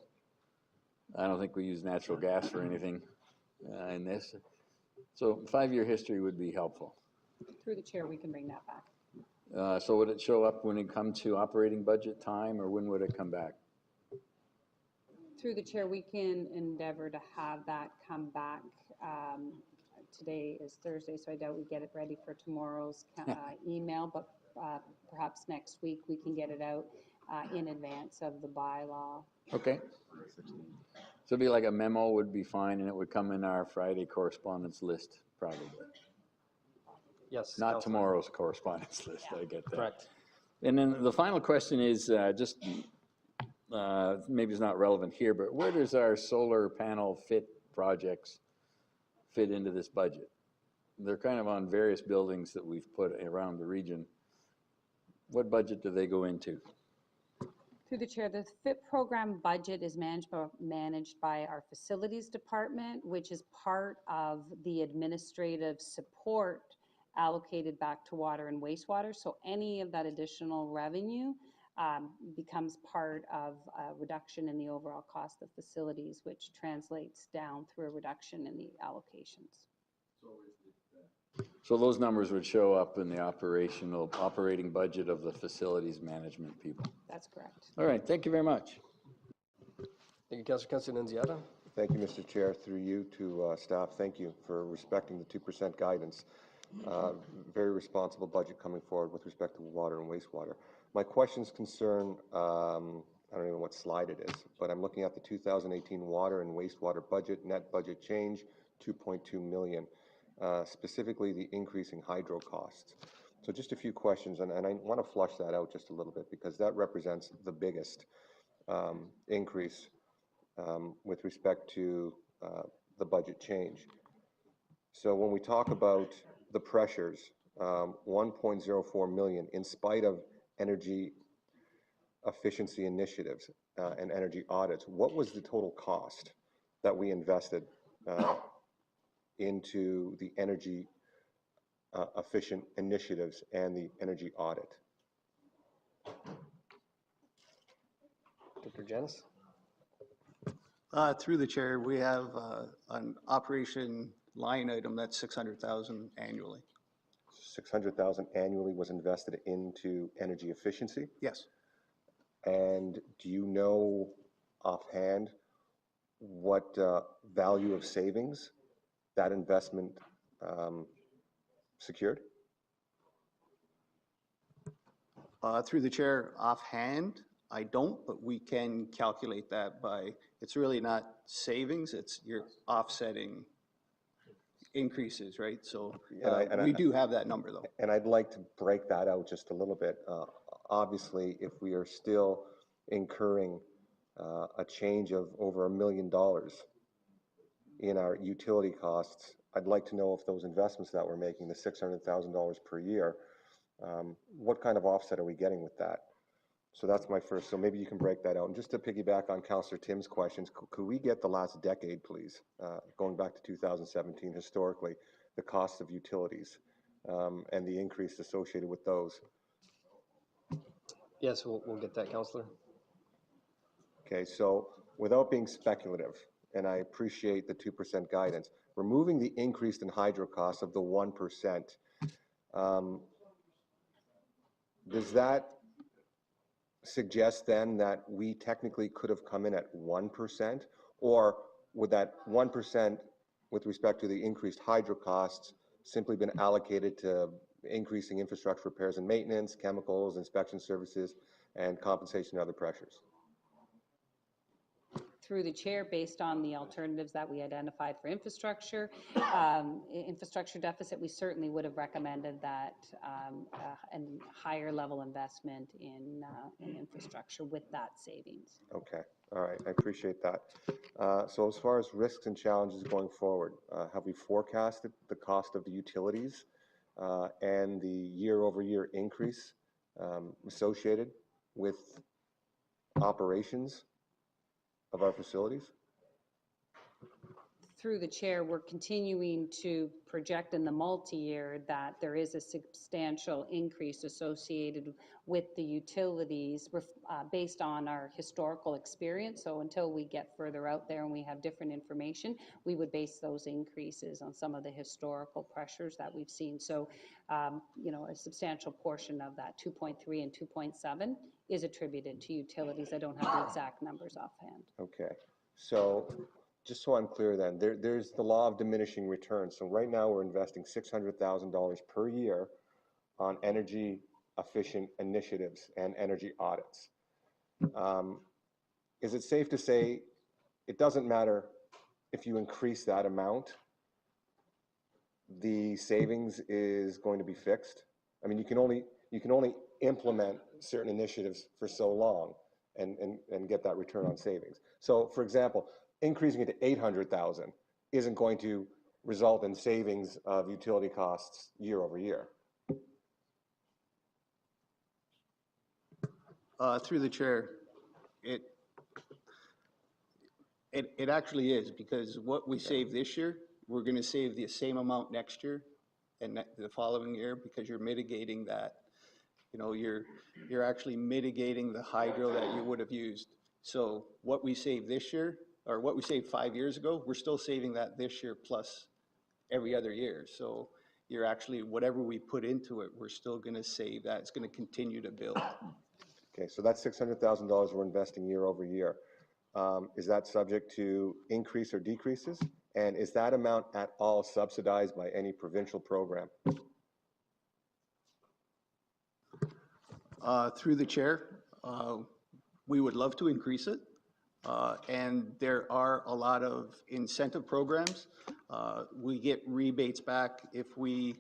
Speaker 8: I don't think we use natural gas for anything in this. So 5-year history would be helpful.
Speaker 2: Through the chair, we can bring that back.
Speaker 8: So would it show up when it comes to operating budget time, or when would it come back?
Speaker 2: Through the chair, we can endeavor to have that come back. Today is Thursday, so I doubt we get it ready for tomorrow's email, but perhaps next week we can get it out in advance of the bylaw.
Speaker 8: Okay. So it'd be like a memo would be fine, and it would come in our Friday correspondence list, probably.
Speaker 1: Yes.
Speaker 8: Not
Speaker 1: Counselor.
Speaker 8: tomorrow's correspondence list, I get that.
Speaker 1: Correct.
Speaker 8: And then the final question is just, maybe it's not relevant here, but where does our solar panel fit projects fit into this budget? They're kind of on various buildings that we've put around the region. What budget do they go into?
Speaker 2: Through the chair, the FIP program budget is managed by our facilities department, which is part of the administrative support allocated back to water and wastewater. So any of that additional revenue becomes part of a reduction in the overall cost of facilities, which translates down through a reduction in the allocations.
Speaker 8: So those numbers would show up in the operating budget of the facilities management people.
Speaker 2: That's correct.
Speaker 8: All right, thank you very much.
Speaker 1: Thank you, Councilor. Councilor Nunziata.
Speaker 15: Thank you, Mr. Chair. Through you to staff, thank you for respecting the 2% guidance. Very responsible budget coming forward with respect to water and wastewater. My questions concern, I don't even know what slide it is, but I'm looking at the 2018 water and wastewater budget, net budget change, 2.2 million, specifically the increasing hydro costs. So just a few questions, and I want to flush that out just a little bit because that represents the biggest increase with respect to the budget change. So when we talk about the pressures, 1.04 million, in spite of energy efficiency initiatives and energy audits, what was the total cost that we invested into the energy efficient initiatives and the energy audit?
Speaker 1: Dr. Janis.
Speaker 16: Through the chair, we have an operation line item that's 600,000 annually.
Speaker 15: 600,000 annually was invested into energy efficiency?
Speaker 16: Yes.
Speaker 15: And do you know offhand what value of savings that investment secured?
Speaker 16: Through the chair, offhand, I don't, but we can calculate that by, it's really not savings, it's you're offsetting increases, right? So we do have that number though.
Speaker 15: And I'd like to break that out just a little bit. Obviously, if we are still incurring a change of over $1 million in our utility costs, I'd like to know if those investments that we're making, the $600,000 per year, what kind of offset are we getting with that? So that's my first, so maybe you can break that out. And just to piggyback on Councillor Tim's questions, could we get the last decade, please, going back to 2017, historically, the cost of utilities and the increase associated with those?
Speaker 1: Yes, we'll get that, Councillor.
Speaker 15: Okay, so without being speculative, and I appreciate the 2% guidance, removing the increase in hydro costs of the 1%, does that suggest then that we technically could have come in at 1%, or would that 1% with respect to the increased hydro costs simply been allocated to increasing infrastructure repairs and maintenance, chemicals, inspection services, and compensation and other pressures?
Speaker 2: Through the chair, based on the alternatives that we identified for infrastructure, infrastructure deficit, we certainly would have recommended that a higher level investment in infrastructure with that savings.
Speaker 15: Okay, all right, I appreciate that. So as far as risks and challenges going forward, have we forecasted the cost of the utilities and the year-over-year increase associated with operations of our facilities?
Speaker 2: Through the chair, we're continuing to project in the multi-year that there is a substantial increase associated with the utilities based on our historical experience. So until we get further out there and we have different information, we would base those increases on some of the historical pressures that we've seen. So, you know, a substantial portion of that 2.3 and 2.7 is attributed to utilities. I don't have the exact numbers offhand.
Speaker 15: Okay, so just so I'm clear then, there's the law of diminishing returns. So right now we're investing $600,000 per year on energy efficient initiatives and energy audits. Is it safe to say it doesn't matter if you increase that amount, the savings is going to be fixed? I mean, you can only implement certain initiatives for so long and get that return on savings. So for example, increasing it to 800,000 isn't going to result in savings of utility costs year over year.
Speaker 16: Through the chair, it actually is, because what we save this year, we're going to save the same amount next year and the following year, because you're mitigating that. You know, you're actually mitigating the hydro that you would have used. So what we saved this year, or what we saved 5 years ago, we're still saving that this year plus every other year. So you're actually, whatever we put into it, we're still going to save that. It's going to continue to build.
Speaker 15: Okay, so that's $600,000 we're investing year over year. Is that subject to increase or decreases? And is that amount at all subsidized by any provincial program?
Speaker 16: Through the chair, we would love to increase it. And there are a lot of incentive programs. We get rebates back if we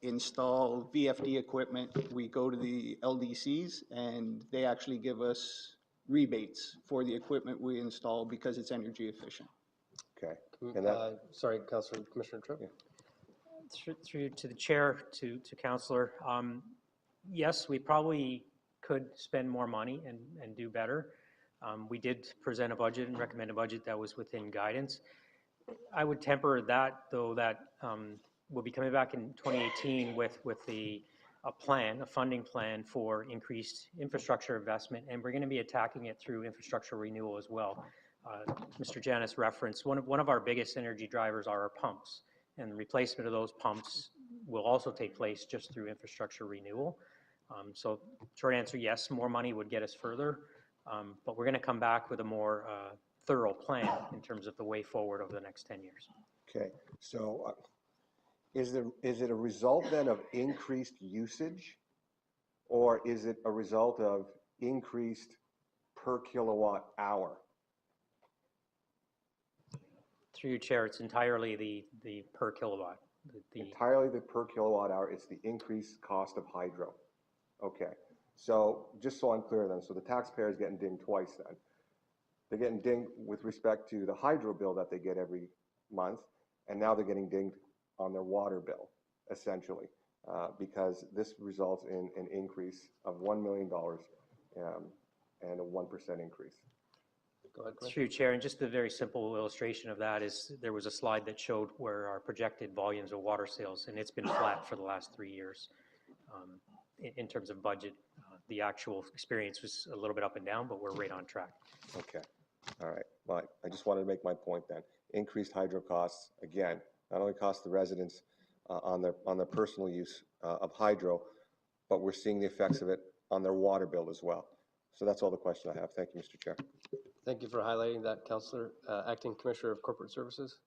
Speaker 16: install VFD equipment. We go to the LDCs and they actually give us rebates for the equipment we install because it's energy efficient.
Speaker 15: Okay. And that,
Speaker 1: Sorry, Commissioner Tripp.
Speaker 4: Yeah. Through to the chair, to Councillor. Yes, we probably could spend more money and do better. We did present a budget and recommend a budget that was within guidance. I would temper that, though, that we'll be coming back in 2018 with a funding plan for increased infrastructure investment, and we're going to be attacking it through infrastructure renewal as well. Mr. Janis referenced one of our biggest energy drivers are our pumps, and the replacement of those pumps will also take place just through infrastructure renewal. So short answer, yes, more money would get us further, but we're going to come back with a more thorough plan in terms of the way forward over the next 10 years.
Speaker 15: okay, so is it a result then of increased usage, or is it a result of increased per kilowatt hour?
Speaker 4: Through your chair, it's entirely the per kilowatt.
Speaker 15: Entirely the per kilowatt hour, it's the increased cost of hydro. Okay, so just so I'm clear then, so the taxpayer is getting dinged twice then. They're getting dinged with respect to the hydro bill that they get every month, and now they're getting dinged on their water bill, essentially, because this results in an increase of $1 million and a 1% increase.
Speaker 1: Go ahead,
Speaker 4: Through your chair, and just a very simple illustration of that is there was a slide that showed where our projected volumes of water sales, and it's been flat for the last 3 years. In terms of budget, the actual experience was a little bit up and down, but we're right on track.
Speaker 15: Okay, all right. Well, I just wanted to make my point then. Increased hydro costs, again, not only cost the residents on their personal use of hydro, but we're seeing the effects of it on their water bill as well. So that's all the question I have. Thank you, Mr. Chair.
Speaker 1: Thank you for highlighting that, Councillor. Acting Commissioner of Corporate Services.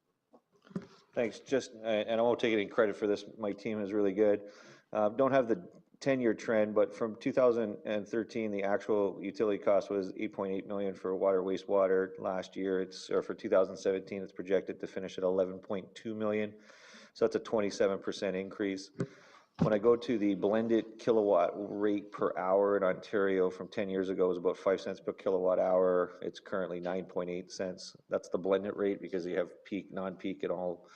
Speaker 13: Thanks. Just, and I won't take any credit for this. My team is really good. Don't have the 10-year trend, but from 2013, the actual utility cost was $8.8 million for water, wastewater. Last year, or for 2017, it's projected to finish at $11.2 million. So that's a 27% increase. When I go to the blended kilowatt rate per hour in Ontario from 10 years ago, it was about 5 cents per kilowatt hour. It's currently 9.8 cents. That's the blended rate because you have peak, non-peak, and all.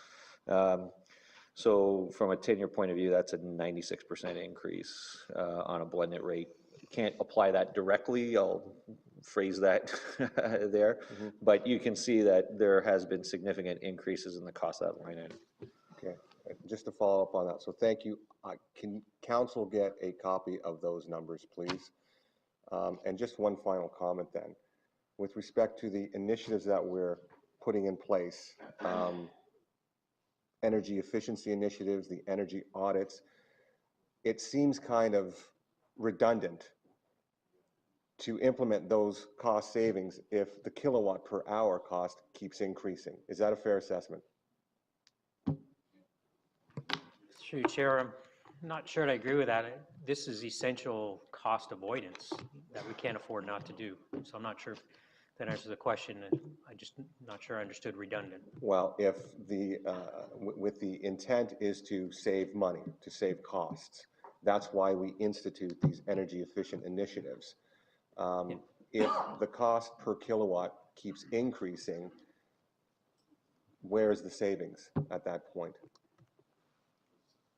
Speaker 13: So from a 10-year point of view, that's a 96% increase on a blended rate. You can't apply that directly. I'll phrase that there. Mm-hmm. But you can see that there has been significant increases in the cost of that line item.
Speaker 15: Okay, just to follow up on that. So thank you. Can council get a copy of those numbers, please? And just one final comment then. With respect to the initiatives that we're putting in place, energy efficiency initiatives, the energy audits, it seems kind of redundant to implement those cost savings if the kilowatt per hour cost keeps increasing. Is that a fair assessment?
Speaker 4: Through Chair, I'm not sure I agree with that. This is essential cost avoidance that we can't afford not to do. So I'm not sure that answers the question. And I just not sure I understood redundant.
Speaker 15: Well, if the, with the intent is to save money, to save costs, that's why we institute these energy efficient initiatives. If the cost per kilowatt keeps increasing, where is the savings at that point?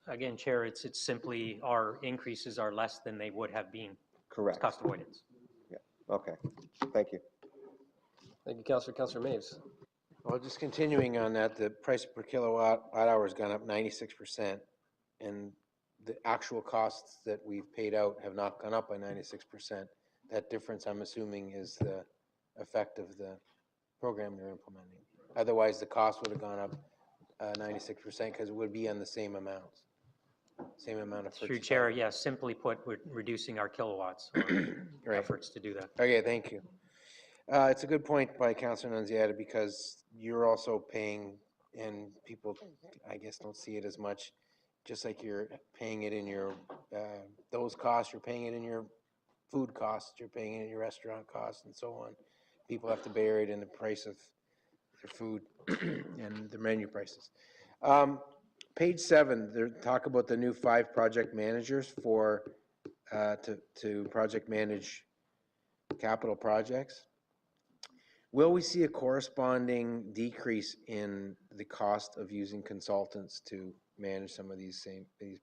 Speaker 4: Again, Chair, it's simply our increases are less than they would have been.
Speaker 15: Correct.
Speaker 4: It's cost avoidance.
Speaker 15: Yeah. Okay. Thank you.
Speaker 1: Thank you, Councillor. Councillor Maves.
Speaker 7: Well, just continuing on that, the price per kilowatt hour has gone up 96%, and the actual costs that we've paid out have not gone up by 96%. That difference, I'm assuming, is the effect of the program they're implementing. Otherwise, the cost would have gone up 96% because it would be on the same amounts, same amount of
Speaker 4: Through
Speaker 7: purchase.
Speaker 4: Chair, yes, simply put, we're reducing our kilowatts,
Speaker 7: Right.
Speaker 4: efforts to do that.
Speaker 7: Okay, thank you. It's a good point by Councilor Nunziata because you're also paying, and people, I guess, don't see it as much, just like you're paying it in your, those costs, you're paying it in your food costs, you're paying it in your restaurant costs and so on. People have to bear it in the price of their food and the menu prices. Page 7, they talk about the new 5 project managers for, to project manage capital projects. Will we see a corresponding decrease in the cost of using consultants to manage some of these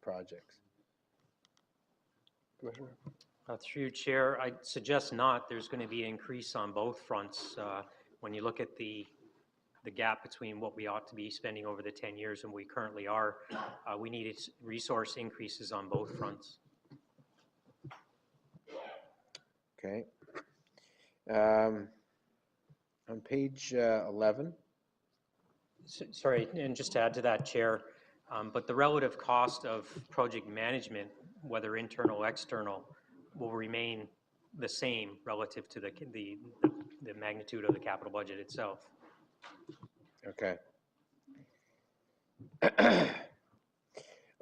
Speaker 7: projects?
Speaker 1: Commissioner.
Speaker 4: Through you, Chair, I suggest not. There's going to be an increase on both fronts. When you look at the gap between what we ought to be spending over the 10 years and we currently are, we need resource increases on both fronts.
Speaker 7: Okay. On page 11.
Speaker 4: Sorry, and just to add to that, Chair, but the relative cost of project management, whether internal or external, will remain the same relative to the magnitude of the capital budget itself.
Speaker 7: Okay.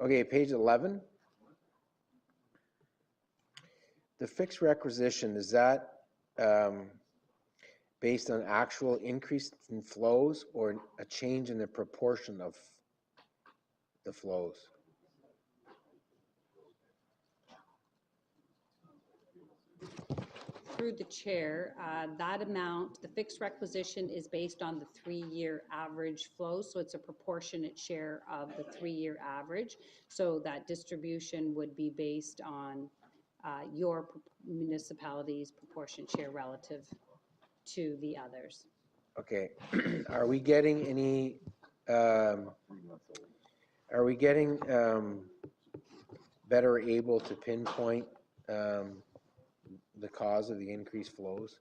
Speaker 7: Okay, page 11. The fixed requisition, is that based on actual increase in flows or a change in the proportion of the flows?
Speaker 2: Through the chair, that amount, the fixed requisition is based on the 3-year average flow, so it's a proportionate share of the 3-year average. So that distribution would be based on your municipality's proportionate share relative to the others.
Speaker 7: Okay. Are we getting any, better able to pinpoint the cause of the increased flows?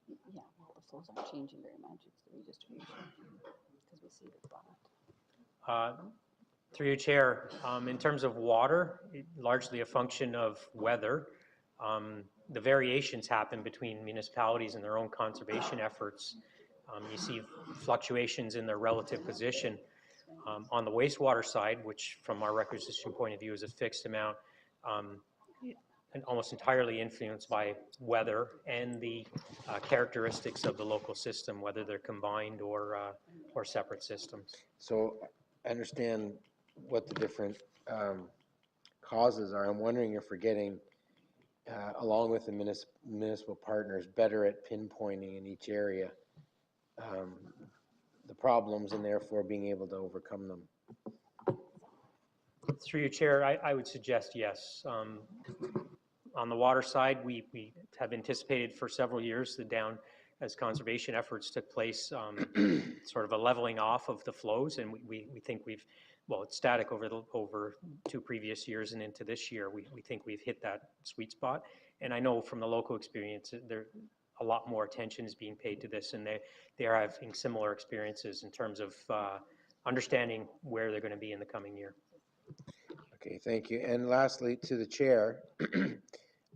Speaker 2: Yeah, well, the flows aren't changing very much. It's the redistribution because we see the flat.
Speaker 4: Through your chair, in terms of water, largely a function of weather. The variations happen between municipalities and their own conservation efforts. You see fluctuations in their relative position. On the wastewater side, which from our requisition point of view is a fixed amount, and almost entirely influenced by weather and the characteristics of the local system, whether they're combined or separate systems.
Speaker 7: So I understand what the different causes are. I'm wondering if we're getting, along with the municipal partners, better at pinpointing in each area the problems and therefore being able to overcome them.
Speaker 4: Through your chair, I would suggest yes. On the water side, we have anticipated for several years as conservation efforts took place, sort of a leveling off of the flows, and we think it's static over 2 previous years and into this year. We think we've hit that sweet spot, and I know from the local experience there a lot more attention is being paid to this, and they are having similar experiences in terms of understanding where they're going to be in the coming year.
Speaker 7: Okay, thank you. And lastly, to the chair,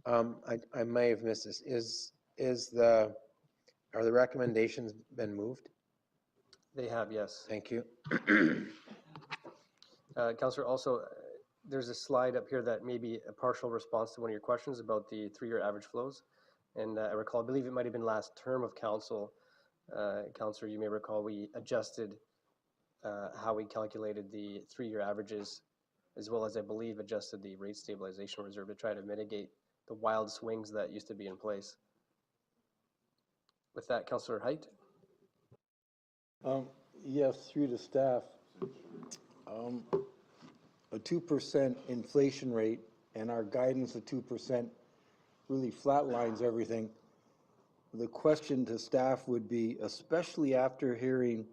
Speaker 7: I may have missed this. Are the recommendations been moved?
Speaker 1: They have, yes.
Speaker 7: Thank you.
Speaker 1: Councillor, also, there's a slide up here that may be a partial response to one of your questions about the 3-year average flows. And I recall, I believe it might have been last term of council, Councillor, you may recall, we adjusted how we calculated the 3-year averages, as well as, I believe, adjusted the rate stabilization reserve to try to mitigate the wild swings that used to be in place. With that, Councillor Height.
Speaker 3: Yes, through the staff. A 2% inflation rate and our guidance of 2% really flatlines everything. The question to staff would be, especially after hearing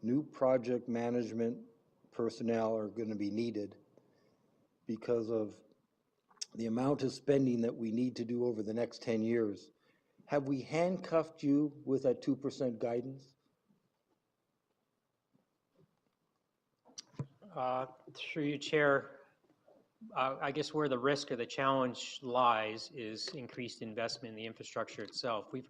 Speaker 3: new project management personnel are going to be needed because of the amount of spending that we need to do over the next 10 years, have we handcuffed you with that 2% guidance?
Speaker 4: Through you, Chair, I guess where the risk or the challenge lies is increased investment in the infrastructure itself. We've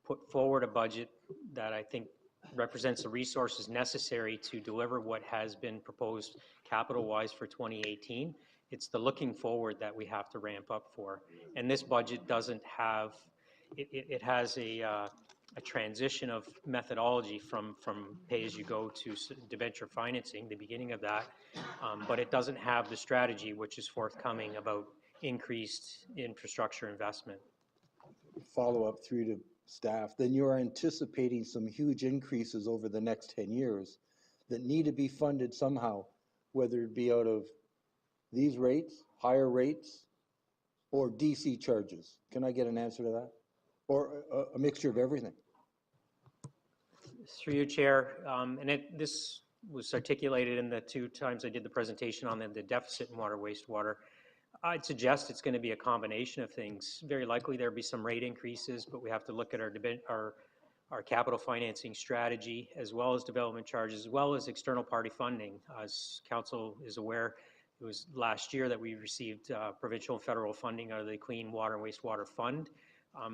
Speaker 4: put forward a budget that I think represents the resources necessary to deliver what has been proposed capital-wise for 2018. It's the looking forward that we have to ramp up for. And this budget doesn't have, it has a transition of methodology from pay-as-you-go to debenture financing, the beginning of that, but it doesn't have the strategy which is forthcoming about increased infrastructure investment.
Speaker 3: Follow-up through to staff, then you're anticipating some huge increases over the next 10 years that need to be funded somehow, whether it be out of these rates, higher rates, or DC charges. Can I get an answer to that? Or a mixture of everything?
Speaker 4: Through you, Chair, and this was articulated in the 2 times I did the presentation on the deficit in water, wastewater. I'd suggest it's going to be a combination of things. Very likely there'll be some rate increases, but we have to look at our capital financing strategy, as well as development charges, as well as external party funding. As Council is aware, it was last year that we received provincial and federal funding out of the Clean Water and Wastewater Fund.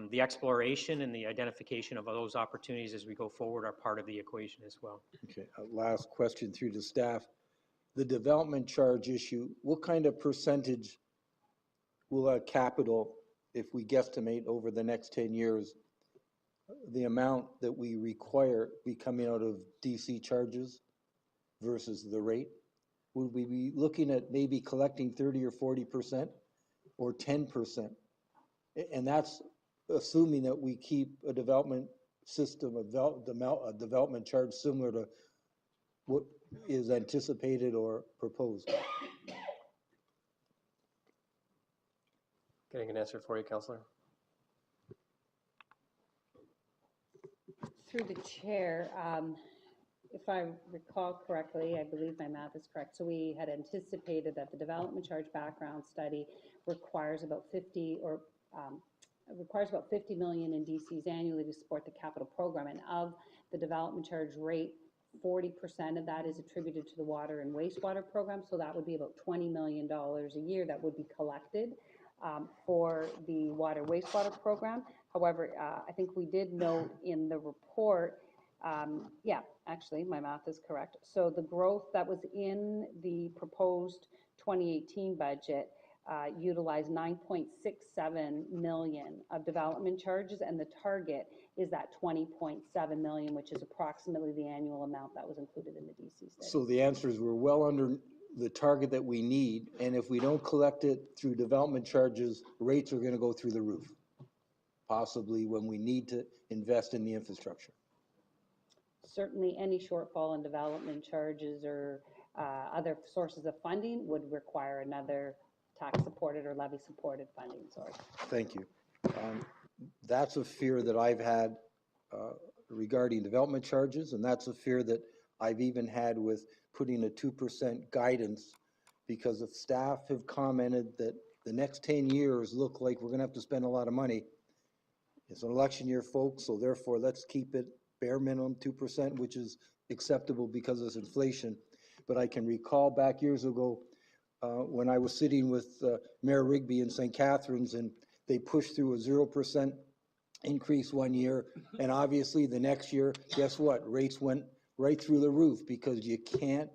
Speaker 4: The exploration and the identification of those opportunities as we go forward are part of the equation as well.
Speaker 3: Okay, last question through to staff. The development charge issue, what kind of percentage will our capital, if we guesstimate over the next 10 years, the amount that we require be coming out of DC charges versus the rate? Would we be looking at maybe collecting 30 or 40% or 10%? And that's assuming that we keep a development system, a development charge similar to what is anticipated or proposed.
Speaker 1: Getting an answer for you, Councillor.
Speaker 2: Through the chair, if I recall correctly, I believe my math is correct. So we had anticipated that the development charge background study requires about 50 million in DCs annually to support the capital program, and of the development charge rate, 40% of that is attributed to the water and wastewater program. So that would be about $20 million a year that would be collected for the water wastewater program. However, I think we did note in the report, yeah, actually my math is correct. So the growth that was in the proposed 2018 budget utilized 9.67 million of development charges, and the target is that 20.7 million, which is approximately the annual amount that was included in the DC study.
Speaker 3: So the answer is we're well under the target that we need, and if we don't collect it through development charges, rates are going to go through the roof, possibly when we need to invest in the infrastructure.
Speaker 2: Certainly any shortfall in development charges or other sources of funding would require another tax-supported or levy-supported funding source.
Speaker 3: Thank you. That's a fear that I've had regarding development charges, and that's a fear that I've even had with putting a 2% guidance, because if staff have commented that the next 10 years look like we're going to have to spend a lot of money. It's an election year, folks, so therefore let's keep it bare minimum 2%, which is acceptable because of inflation. But I can recall back years ago when I was sitting with Mayor Rigby in St. Catharines, and they pushed through a 0% increase one year, and obviously the next year, guess what? Rates went right through the roof because you can't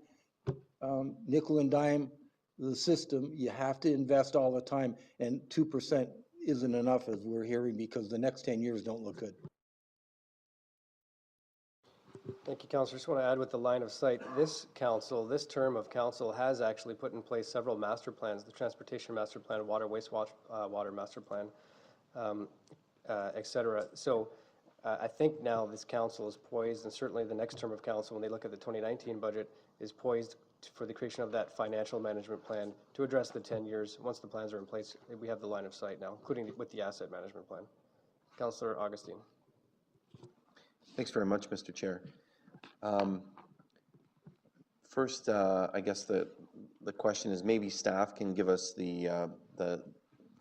Speaker 3: nickel and dime the system, you have to invest all the time, and 2% isn't enough, as we're hearing, because the next 10 years don't look good.
Speaker 1: Thank you, Councillor. Just want to add with the line of sight, this council, this term of council has actually put in place several master plans, the Transportation Master Plan, Water, Water Master Plan, et cetera. So I think now this council is poised, and certainly the next term of council, when they look at the 2019 budget, is poised for the creation of that financial management plan to address the 10 years. Once the plans are in place, we have the line of sight now, including with the asset management plan. Councillor Augustine.
Speaker 12: Thanks very much, Mr. Chair. First, I guess the question is maybe staff can give us the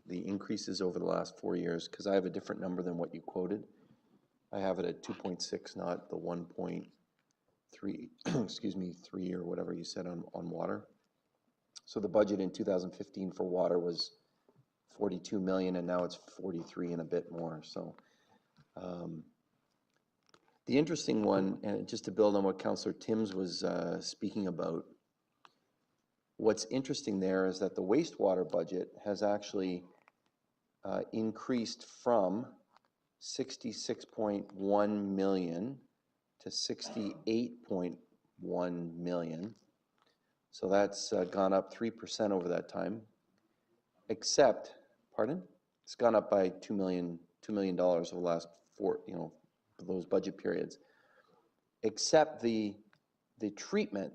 Speaker 12: increases over the last 4 years, because I have a different number than what you quoted. I have it at 2.6, not the 1.3, excuse me, 3 or whatever you said on water. So the budget in 2015 for water was 42 million, and now it's 43 and a bit more. So the interesting one, and just to build on what Councillor Timms was speaking about, what's interesting there is that the wastewater budget has actually increased from 66.1 million to 68.1 million. So that's gone up 3% over that time, except, pardon? It's gone up by $2 million over the last four, those budget periods, except the treatment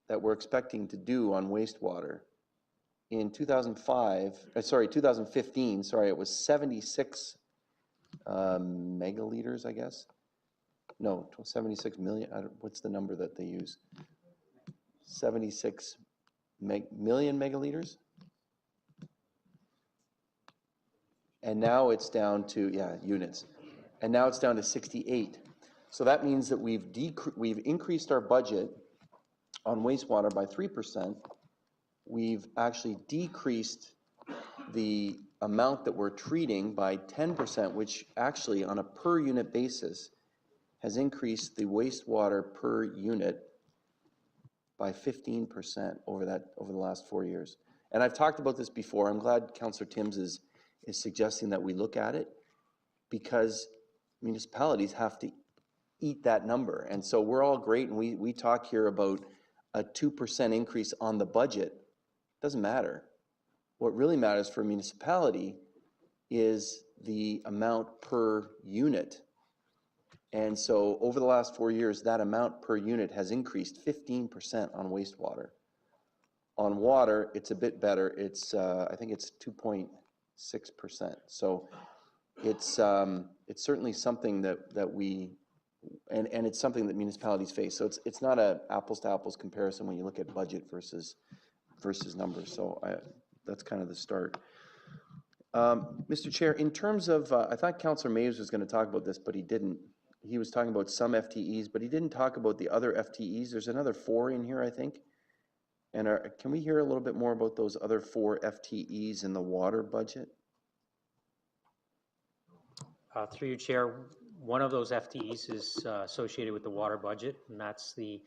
Speaker 12: that we're expecting to do on wastewater. In 2015, it was 76 megaliters, I guess. No, 76 million, what's the number that they use? 76 million megaliters? And now it's down to, units. And now it's down to 68. So that means that we've increased our budget on wastewater by 3%. We've actually decreased the amount that we're treating by 10%, which actually on a per unit basis has increased the wastewater per unit by 15% over the last 4 years. And I've talked about this before. I'm glad Councillor Timms is suggesting that we look at it, because municipalities have to eat that number. And so we're all great, and we talk here about a 2% increase on the budget. Doesn't matter. What really matters for a municipality is the amount per unit. And so over the last 4 years, that amount per unit has increased 15% on wastewater. On water, it's a bit better. It's I think it's 2.6%. So it's certainly something that we, and it's something that municipalities face. So it's not a apples to apples comparison when you look at budget versus numbers. So that's kind of the start. Mr. Chair, in terms of, I thought Councillor Maves was going to talk about this, but he didn't. He was talking about some FTEs, but he didn't talk about the other FTEs. There's another 4 in here, I think. And can we hear a little bit more about those other 4 FTEs in the water budget?
Speaker 4: Through you, Chair, one of those FTEs is associated with the water budget, and that's the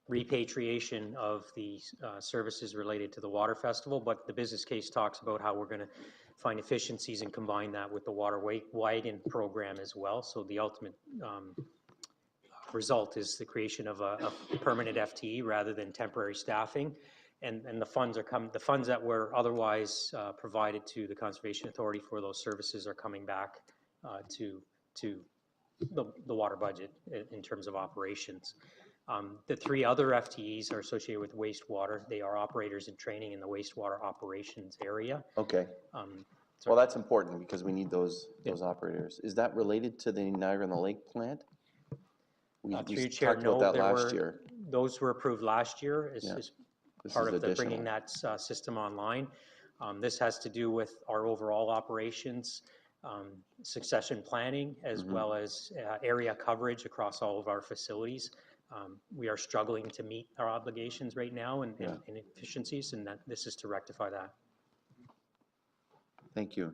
Speaker 4: repatriation of the services related to the water festival. But the business case talks about how we're going to find efficiencies and combine that with the water wagon program as well. So the ultimate result is the creation of a permanent FTE rather than temporary staffing. And the funds that were otherwise provided to the Conservation Authority for those services are coming back to the water budget in terms of operations. The 3 other FTEs are associated with wastewater. They are operators in training in the wastewater operations area.
Speaker 12: Okay. Well, that's important because we need those operators. Is that related to the Niagara on the Lake plant? We talked about that last year.
Speaker 4: Those were approved last year as part of bringing that system online. This has to do with our overall operations, succession planning, as well as area coverage across all of our facilities. We are struggling to meet our obligations right now and efficiencies, and this is to rectify that.
Speaker 12: Thank you.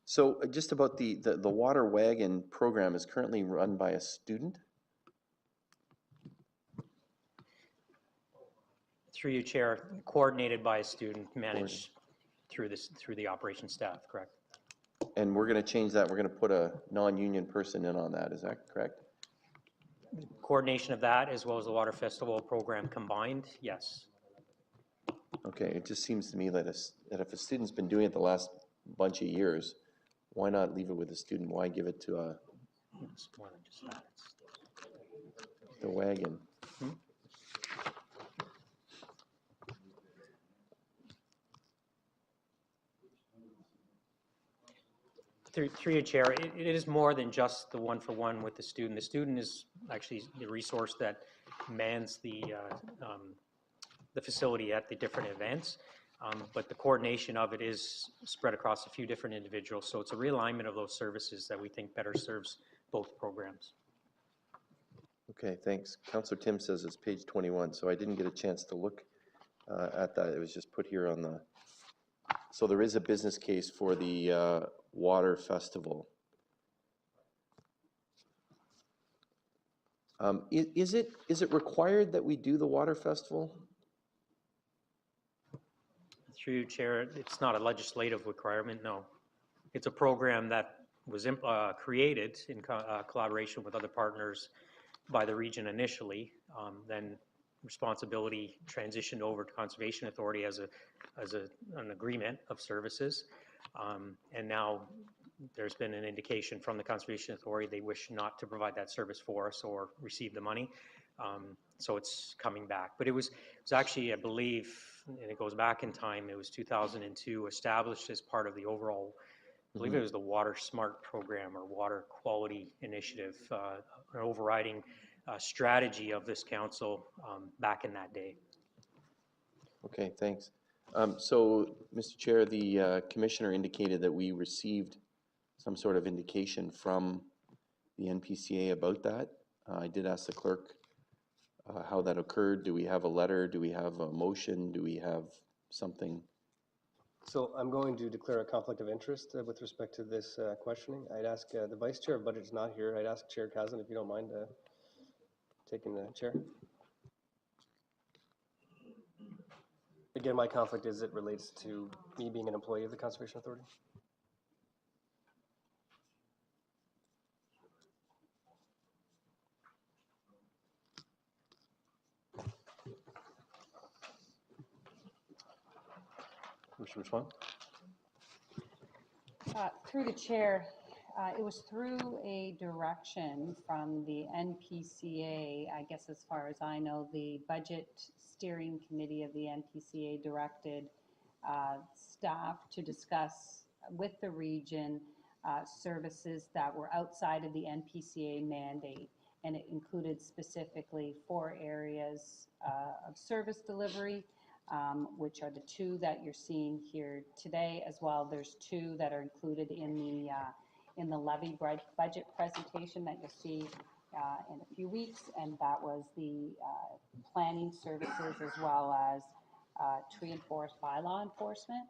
Speaker 12: So just about the water wagon program is currently run by a student?
Speaker 4: Through you, Chair, coordinated by a student, managed through the operations staff, correct?
Speaker 12: And we're going to change that. We're going to put a non-union person in on that. Is that correct?
Speaker 4: Coordination of that as well as the Water Festival program combined, yes.
Speaker 12: Okay, it just seems to me that, that if a student's been doing it the last bunch of years, why not leave it with the student? Why give it to
Speaker 4: It's more than just that.
Speaker 12: the wagon?
Speaker 4: Through your chair, it is more than just the one-for-one with the student. The student is actually the resource that mans the facility at the different events, but the coordination of it is spread across a few different individuals. So it's a realignment of those services that we think better serves both programs.
Speaker 12: Okay, thanks. Councillor Tim says it's page 21, so I didn't get a chance to look at that. It was just put here on the... So there is a business case for the Water Festival. Is it required that we do the Water Festival?
Speaker 4: Through you, Chair, it's not a legislative requirement, no. It's a program that was created in collaboration with other partners by the region initially, then responsibility transitioned over to Conservation Authority as an agreement of services. And now there's been an indication from the Conservation Authority they wish not to provide that service for us or receive the money. So it's coming back. But it was actually, I believe, and it goes back in time, it was 2002, established as part of the overall, I believe it was the Water Smart program or Water Quality Initiative, an overriding strategy of this council back in that day.
Speaker 12: Okay, thanks. So, Mr. Chair, the commissioner indicated that we received some sort of indication from the NPCA about that. I did ask the clerk how that occurred. Do we have a letter? Do we have a motion? Do we have something?
Speaker 1: So I'm going to declare a conflict of interest with respect to this questioning. I'd ask the Vice Chair of Budget is not here. I'd ask Chair Kazan if you don't mind taking the chair. Again, my conflict is it relates to me being an employee of the Conservation Authority.
Speaker 13: Wish to respond?
Speaker 2: Through the chair, it was through a direction from the NPCA, I guess as far as I know, the Budget Steering Committee of the NPCA directed staff to discuss with the region services that were outside of the NPCA mandate. And it included specifically 4 areas of service delivery, which are the 2 that you're seeing here today, as well. There's 2 that are included in the levy budget presentation that you'll see in a few weeks, and that was the planning services as well as tree and forest bylaw enforcement.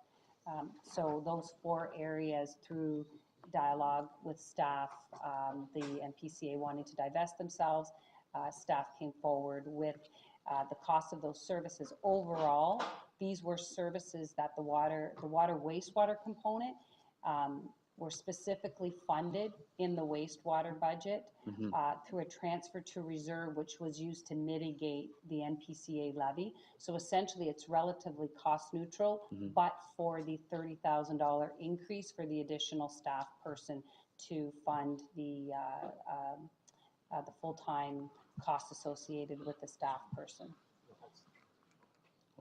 Speaker 2: So those 4 areas, through dialogue with staff, the NPCA wanting to divest themselves, staff came forward with the cost of those services overall. These were services that the water wastewater component were specifically funded in the wastewater budget through a transfer to reserve, which was used to mitigate the NPCA levy. So essentially it's relatively cost neutral, but for the $30,000 increase for the additional staff person to fund the full-time costs associated with the staff person.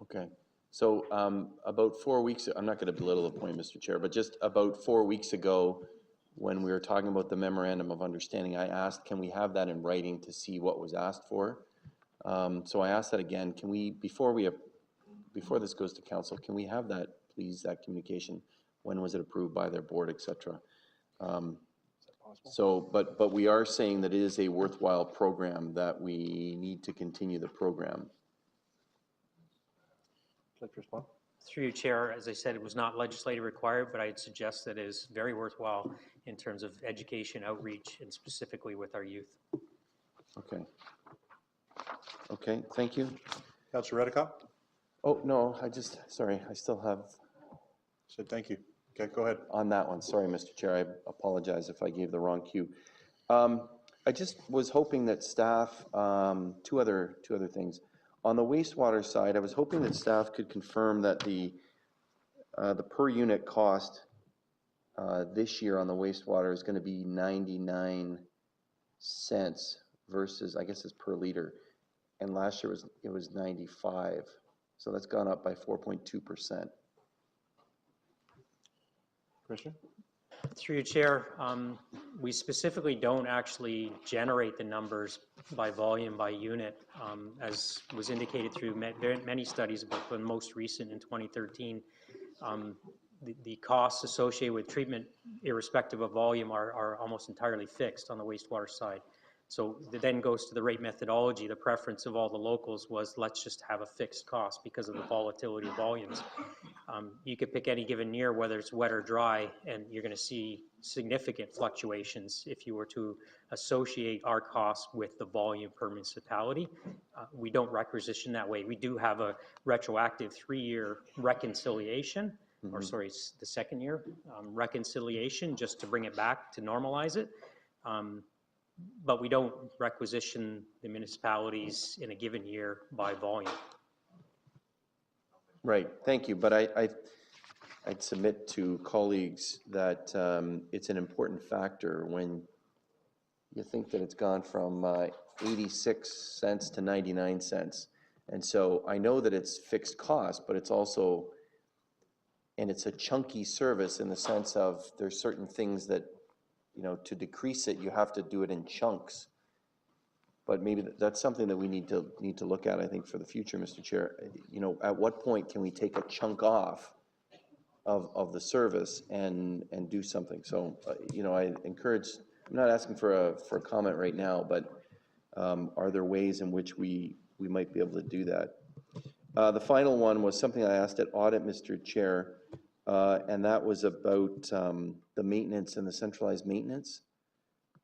Speaker 12: Okay. So about 4 weeks, I'm not going to belittle the point, Mr. Chair, but just about 4 weeks ago, when we were talking about the memorandum of understanding, I asked, can we have that in writing to see what was asked for? So I asked that again. Can we, before this goes to council, can we have that, please, that communication? When was it approved by their board, et cetera? So, but we are saying that it is a worthwhile program, that we need to continue the program.
Speaker 13: Like to respond?
Speaker 4: Through you, Chair, as I said, it was not legislatively required, but I'd suggest that it is very worthwhile in terms of education, outreach, and specifically with our youth.
Speaker 12: Okay. Okay, thank you.
Speaker 13: Councillor Redekop?
Speaker 12: Oh, no, sorry, I still have
Speaker 13: Said thank you. Okay, go ahead.
Speaker 12: on that one. Sorry, Mr. Chair, I apologize if I gave the wrong cue. I just was hoping that staff, two other things. On the wastewater side, I was hoping that staff could confirm that the per unit cost this year on the wastewater is going to be 99 cents versus, I guess it's per liter, and last year it was 95. So that's gone up by 4.2%.
Speaker 13: Commissioner?
Speaker 4: Through your chair, we specifically don't actually generate the numbers by volume, by unit, as was indicated through many studies, but the most recent in 2013. The costs associated with treatment, irrespective of volume, are almost entirely fixed on the wastewater side. So it then goes to the rate methodology. The preference of all the locals was, let's just have a fixed cost because of the volatility of volumes. You could pick any given year, whether it's wet or dry, and you're going to see significant fluctuations if you were to associate our costs with the volume per municipality. We don't requisition that way. We do have a retroactive 3-year reconciliation, or sorry, it's the second year reconciliation, just to bring it back to normalize it. But we don't requisition the municipalities in a given year by volume.
Speaker 12: Right, thank you. But I'd submit to colleagues that it's an important factor when you think that it's gone from 86 cents to 99 cents. And so I know that it's fixed cost, but it's also, and it's a chunky service in the sense of there's certain things that, you know, to decrease it, you have to do it in chunks. But maybe that's something that we need to look at, I think, for the future, Mr. Chair. You know, at what point can we take a chunk off of the service and do something? So, you know, I encourage, I'm not asking for a comment right now, but are there ways in which we might be able to do that? The final one was something I asked at audit, Mr. Chair, and that was about the maintenance and the centralized maintenance.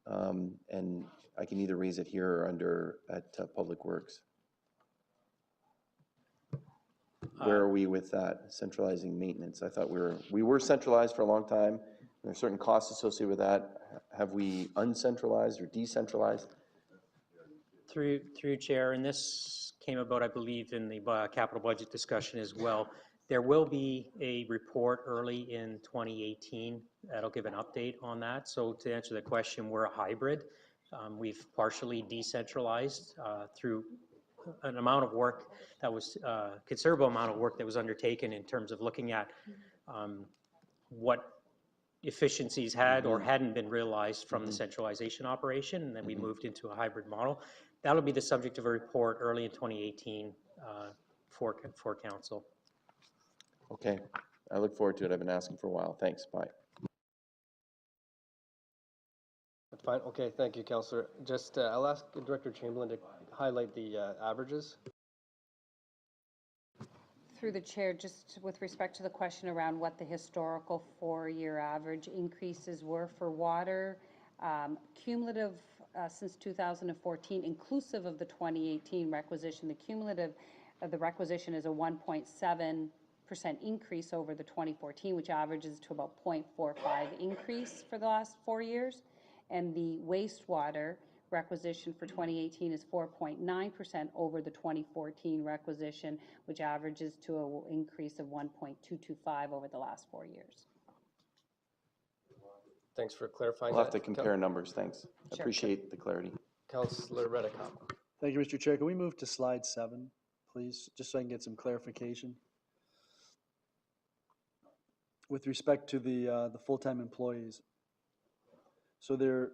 Speaker 12: And I can either raise it here or at Public Works. Where are we with that, centralizing maintenance? I thought we were centralized for a long time. There are certain costs associated with that. Have we uncentralized or decentralized?
Speaker 4: Through Chair, and this came about, I believe, in the capital budget discussion as well. There will be a report early in 2018 that'll give an update on that. So to answer the question, we're a hybrid. We've partially decentralized through an amount of work that was considerable amount of work that was undertaken in terms of looking at what efficiencies had or hadn't been realized from the centralization operation, and then we moved into a hybrid model. That'll be the subject of a report early in 2018 for council.
Speaker 12: Okay, I look forward to it. I've been asking for a while. Thanks, bye.
Speaker 1: That's fine. Okay, thank you, Councillor. Just, I'll ask Director Chamberlain to highlight the averages.
Speaker 2: Through the chair, just with respect to the question around what the historical 4-year average increases were for water, cumulative since 2014, inclusive of the 2018 requisition, the cumulative of the requisition is a 1.7% increase over the 2014, which averages to about 0.45 increase for the last 4 years. And the wastewater requisition for 2018 is 4.9% over the 2014 requisition, which averages to an increase of 1.225 over the last 4 years.
Speaker 1: Thanks for clarifying
Speaker 12: We'll
Speaker 1: that.
Speaker 12: have to compare numbers, thanks.
Speaker 2: Sure.
Speaker 12: Appreciate the clarity.
Speaker 1: Councillor Redekop.
Speaker 17: Thank you, Mr. Chair. Can we move to slide 7, please, just so I can get some clarification? With respect to the full-time employees. So there's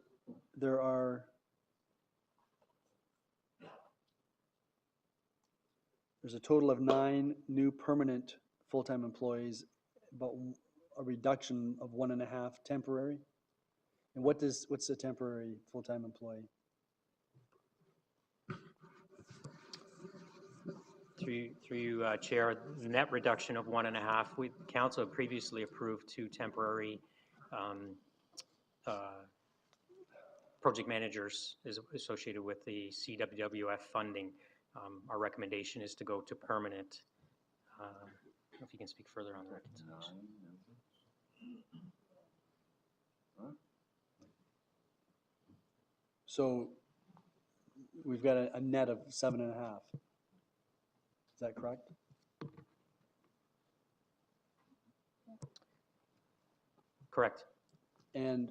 Speaker 17: a total of 9 new permanent full-time employees, but a reduction of 1.5 temporary. And what's a temporary full-time employee?
Speaker 4: Through you, Chair, the net reduction of 1.5. Council previously approved 2 temporary project managers associated with the CWWF funding. Our recommendation is to go to permanent don't know if you can speak further on the reconciliation.
Speaker 17: So we've got a net of 7.5. Is that correct?
Speaker 4: Correct.
Speaker 17: And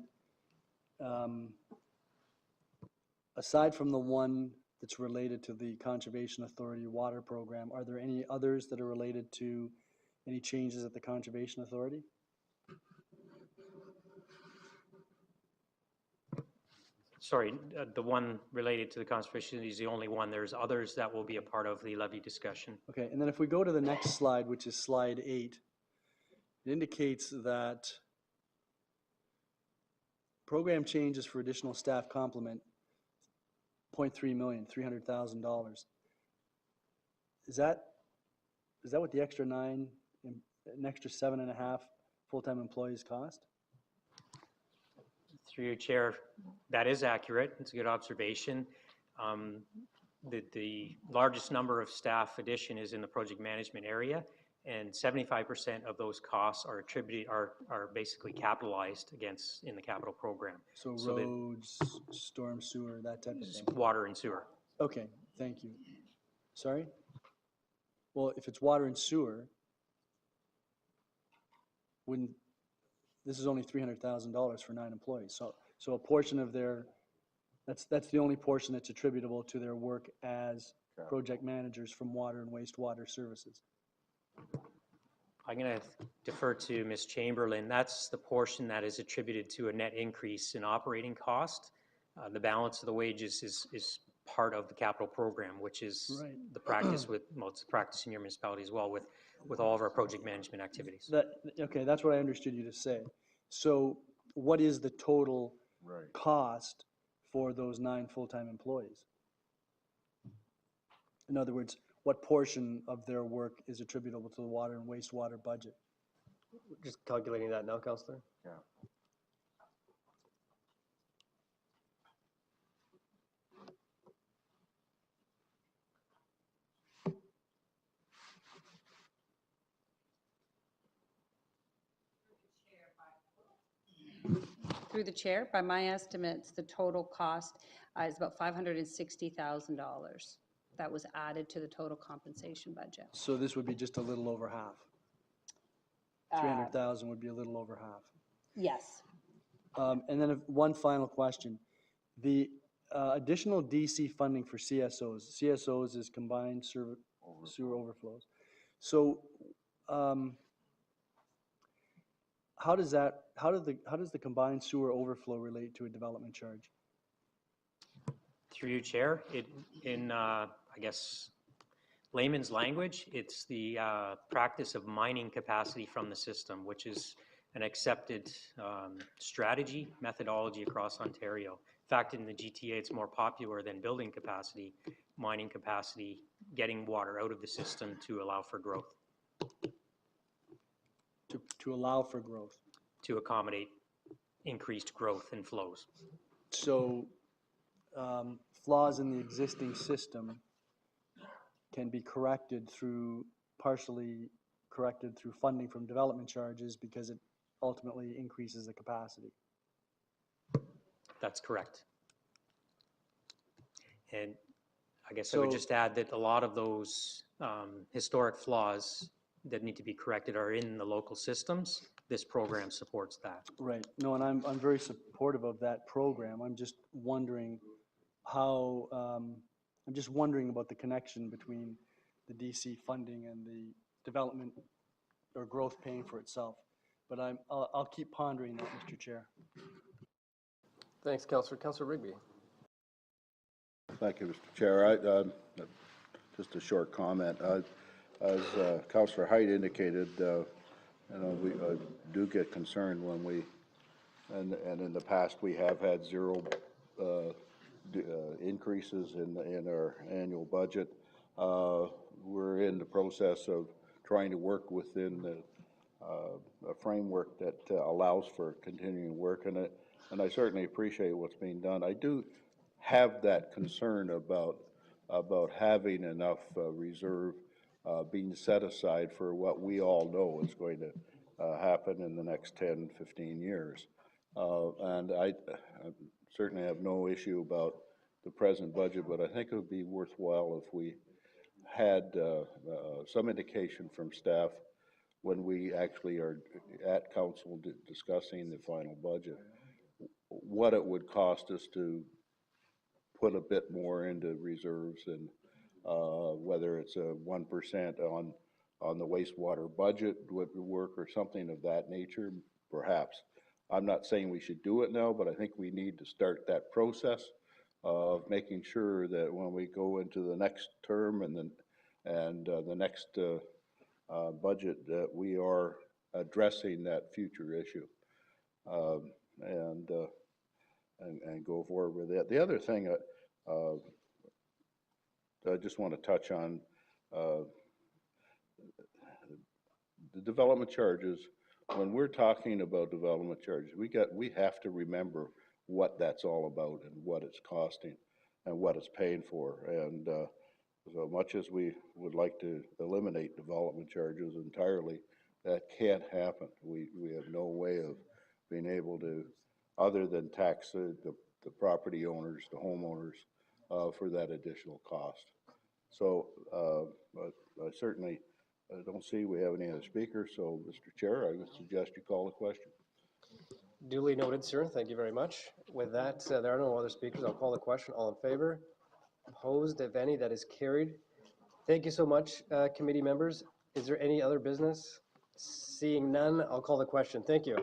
Speaker 17: aside from the one that's related to the Conservation Authority water program, are there any others that are related to any changes at the Conservation Authority?
Speaker 4: Sorry, the one related to the conservation is the only one. There's others that will be a part of the levy discussion.
Speaker 17: Okay, and then if we go to the next slide, which is slide 8, it indicates that program changes for additional staff complement, 0.3 million, $300,000. Is that what the extra 9, an extra 7.5 full-time employees cost?
Speaker 4: Through your chair, that is accurate. It's a good observation. The largest number of staff addition is in the project management area, and 75% of those costs are attributed, are basically capitalized against in the capital program.
Speaker 17: So roads, storm sewer, that type of thing?
Speaker 4: Water and sewer.
Speaker 17: Okay, thank you. Sorry? Well, if it's water and sewer, this is only $300,000 for 9 employees. So a portion of their, that's the only portion that's attributable to their work as project managers from water and wastewater services.
Speaker 4: I'm going to defer to Ms. Chamberlain. That's the portion that is attributed to a net increase in operating cost. The balance of the wages is part of the capital program, which is the practice with, well, it's the practice in your municipality as well with all of our project management activities.
Speaker 17: Okay, that's what I understood you to say. So what is the total cost for those 9 full-time employees? In other words, what portion of their work is attributable to the water and wastewater budget?
Speaker 1: Just calculating that now, Councillor?
Speaker 6: Yeah.
Speaker 2: Through the chair, by my estimates, the total cost is about $560,000. That was added to the total compensation budget.
Speaker 17: So this would be just a little over half. 300,000 would be a little over half.
Speaker 2: Yes.
Speaker 17: And then one final question. The additional DC funding for CSOs is combined sewer overflows. So how does the combined sewer overflow relate to a development charge?
Speaker 4: Through you, Chair, in I guess layman's language, it's the practice of mining capacity from the system, which is an accepted strategy, methodology across Ontario. In fact, in the GTA, it's more popular than building capacity, mining capacity, getting water out of the system to allow for growth.
Speaker 17: To allow for growth.
Speaker 4: To accommodate increased growth and flows.
Speaker 17: So flaws in the existing system can be partially corrected through funding from development charges because it ultimately increases the capacity.
Speaker 4: That's correct. And I guess I would just add that a lot of those historic flaws that need to be corrected are in the local systems. This program supports that.
Speaker 17: Right. No, and I'm very supportive of that program. I'm just wondering how, I'm just wondering about the connection between the DC funding and the development or growth paying for itself. But I'll keep pondering that, Mr. Chair.
Speaker 1: Thanks, Councillor. Councillor Rigby.
Speaker 10: Thank you, Mr. Chair. Just a short comment. As Councillor Height indicated, we do get concerned when we, and in the past we have had 0 increases in our annual budget. We're in the process of trying to work within a framework that allows for continuing work, and I certainly appreciate what's being done. I do have that concern about having enough reserve being set aside for what we all know is going to happen in the next 10, 15 years. And I certainly have no issue about the present budget, but I think it would be worthwhile if we had some indication from staff when we actually are at council discussing the final budget, what it would cost us to put a bit more into reserves, and whether it's a 1% on the wastewater budget would work, or something of that nature, perhaps. I'm not saying we should do it now, but I think we need to start that process of making sure that when we go into the next term and the next budget, that we are addressing that future issue, and go forward with it. The other thing I just want to touch on, the development charges. When we're talking about development charges, we have to remember what that's all about and what it's costing and what it's paying for. And so much as we would like to eliminate development charges entirely, that can't happen. We have no way of being able to, other than tax the property owners, the homeowners, for that additional cost. So, but I certainly don't see we have any other speakers. So, Mr. Chair, I would suggest you call the question.
Speaker 1: Duly noted, sir. Thank you very much. With that, there are no other speakers. I'll call the question. All in favor? Opposed, if any? That is carried. Thank you so much, committee members. Is there any other business? Seeing none, I'll call the question. Thank you.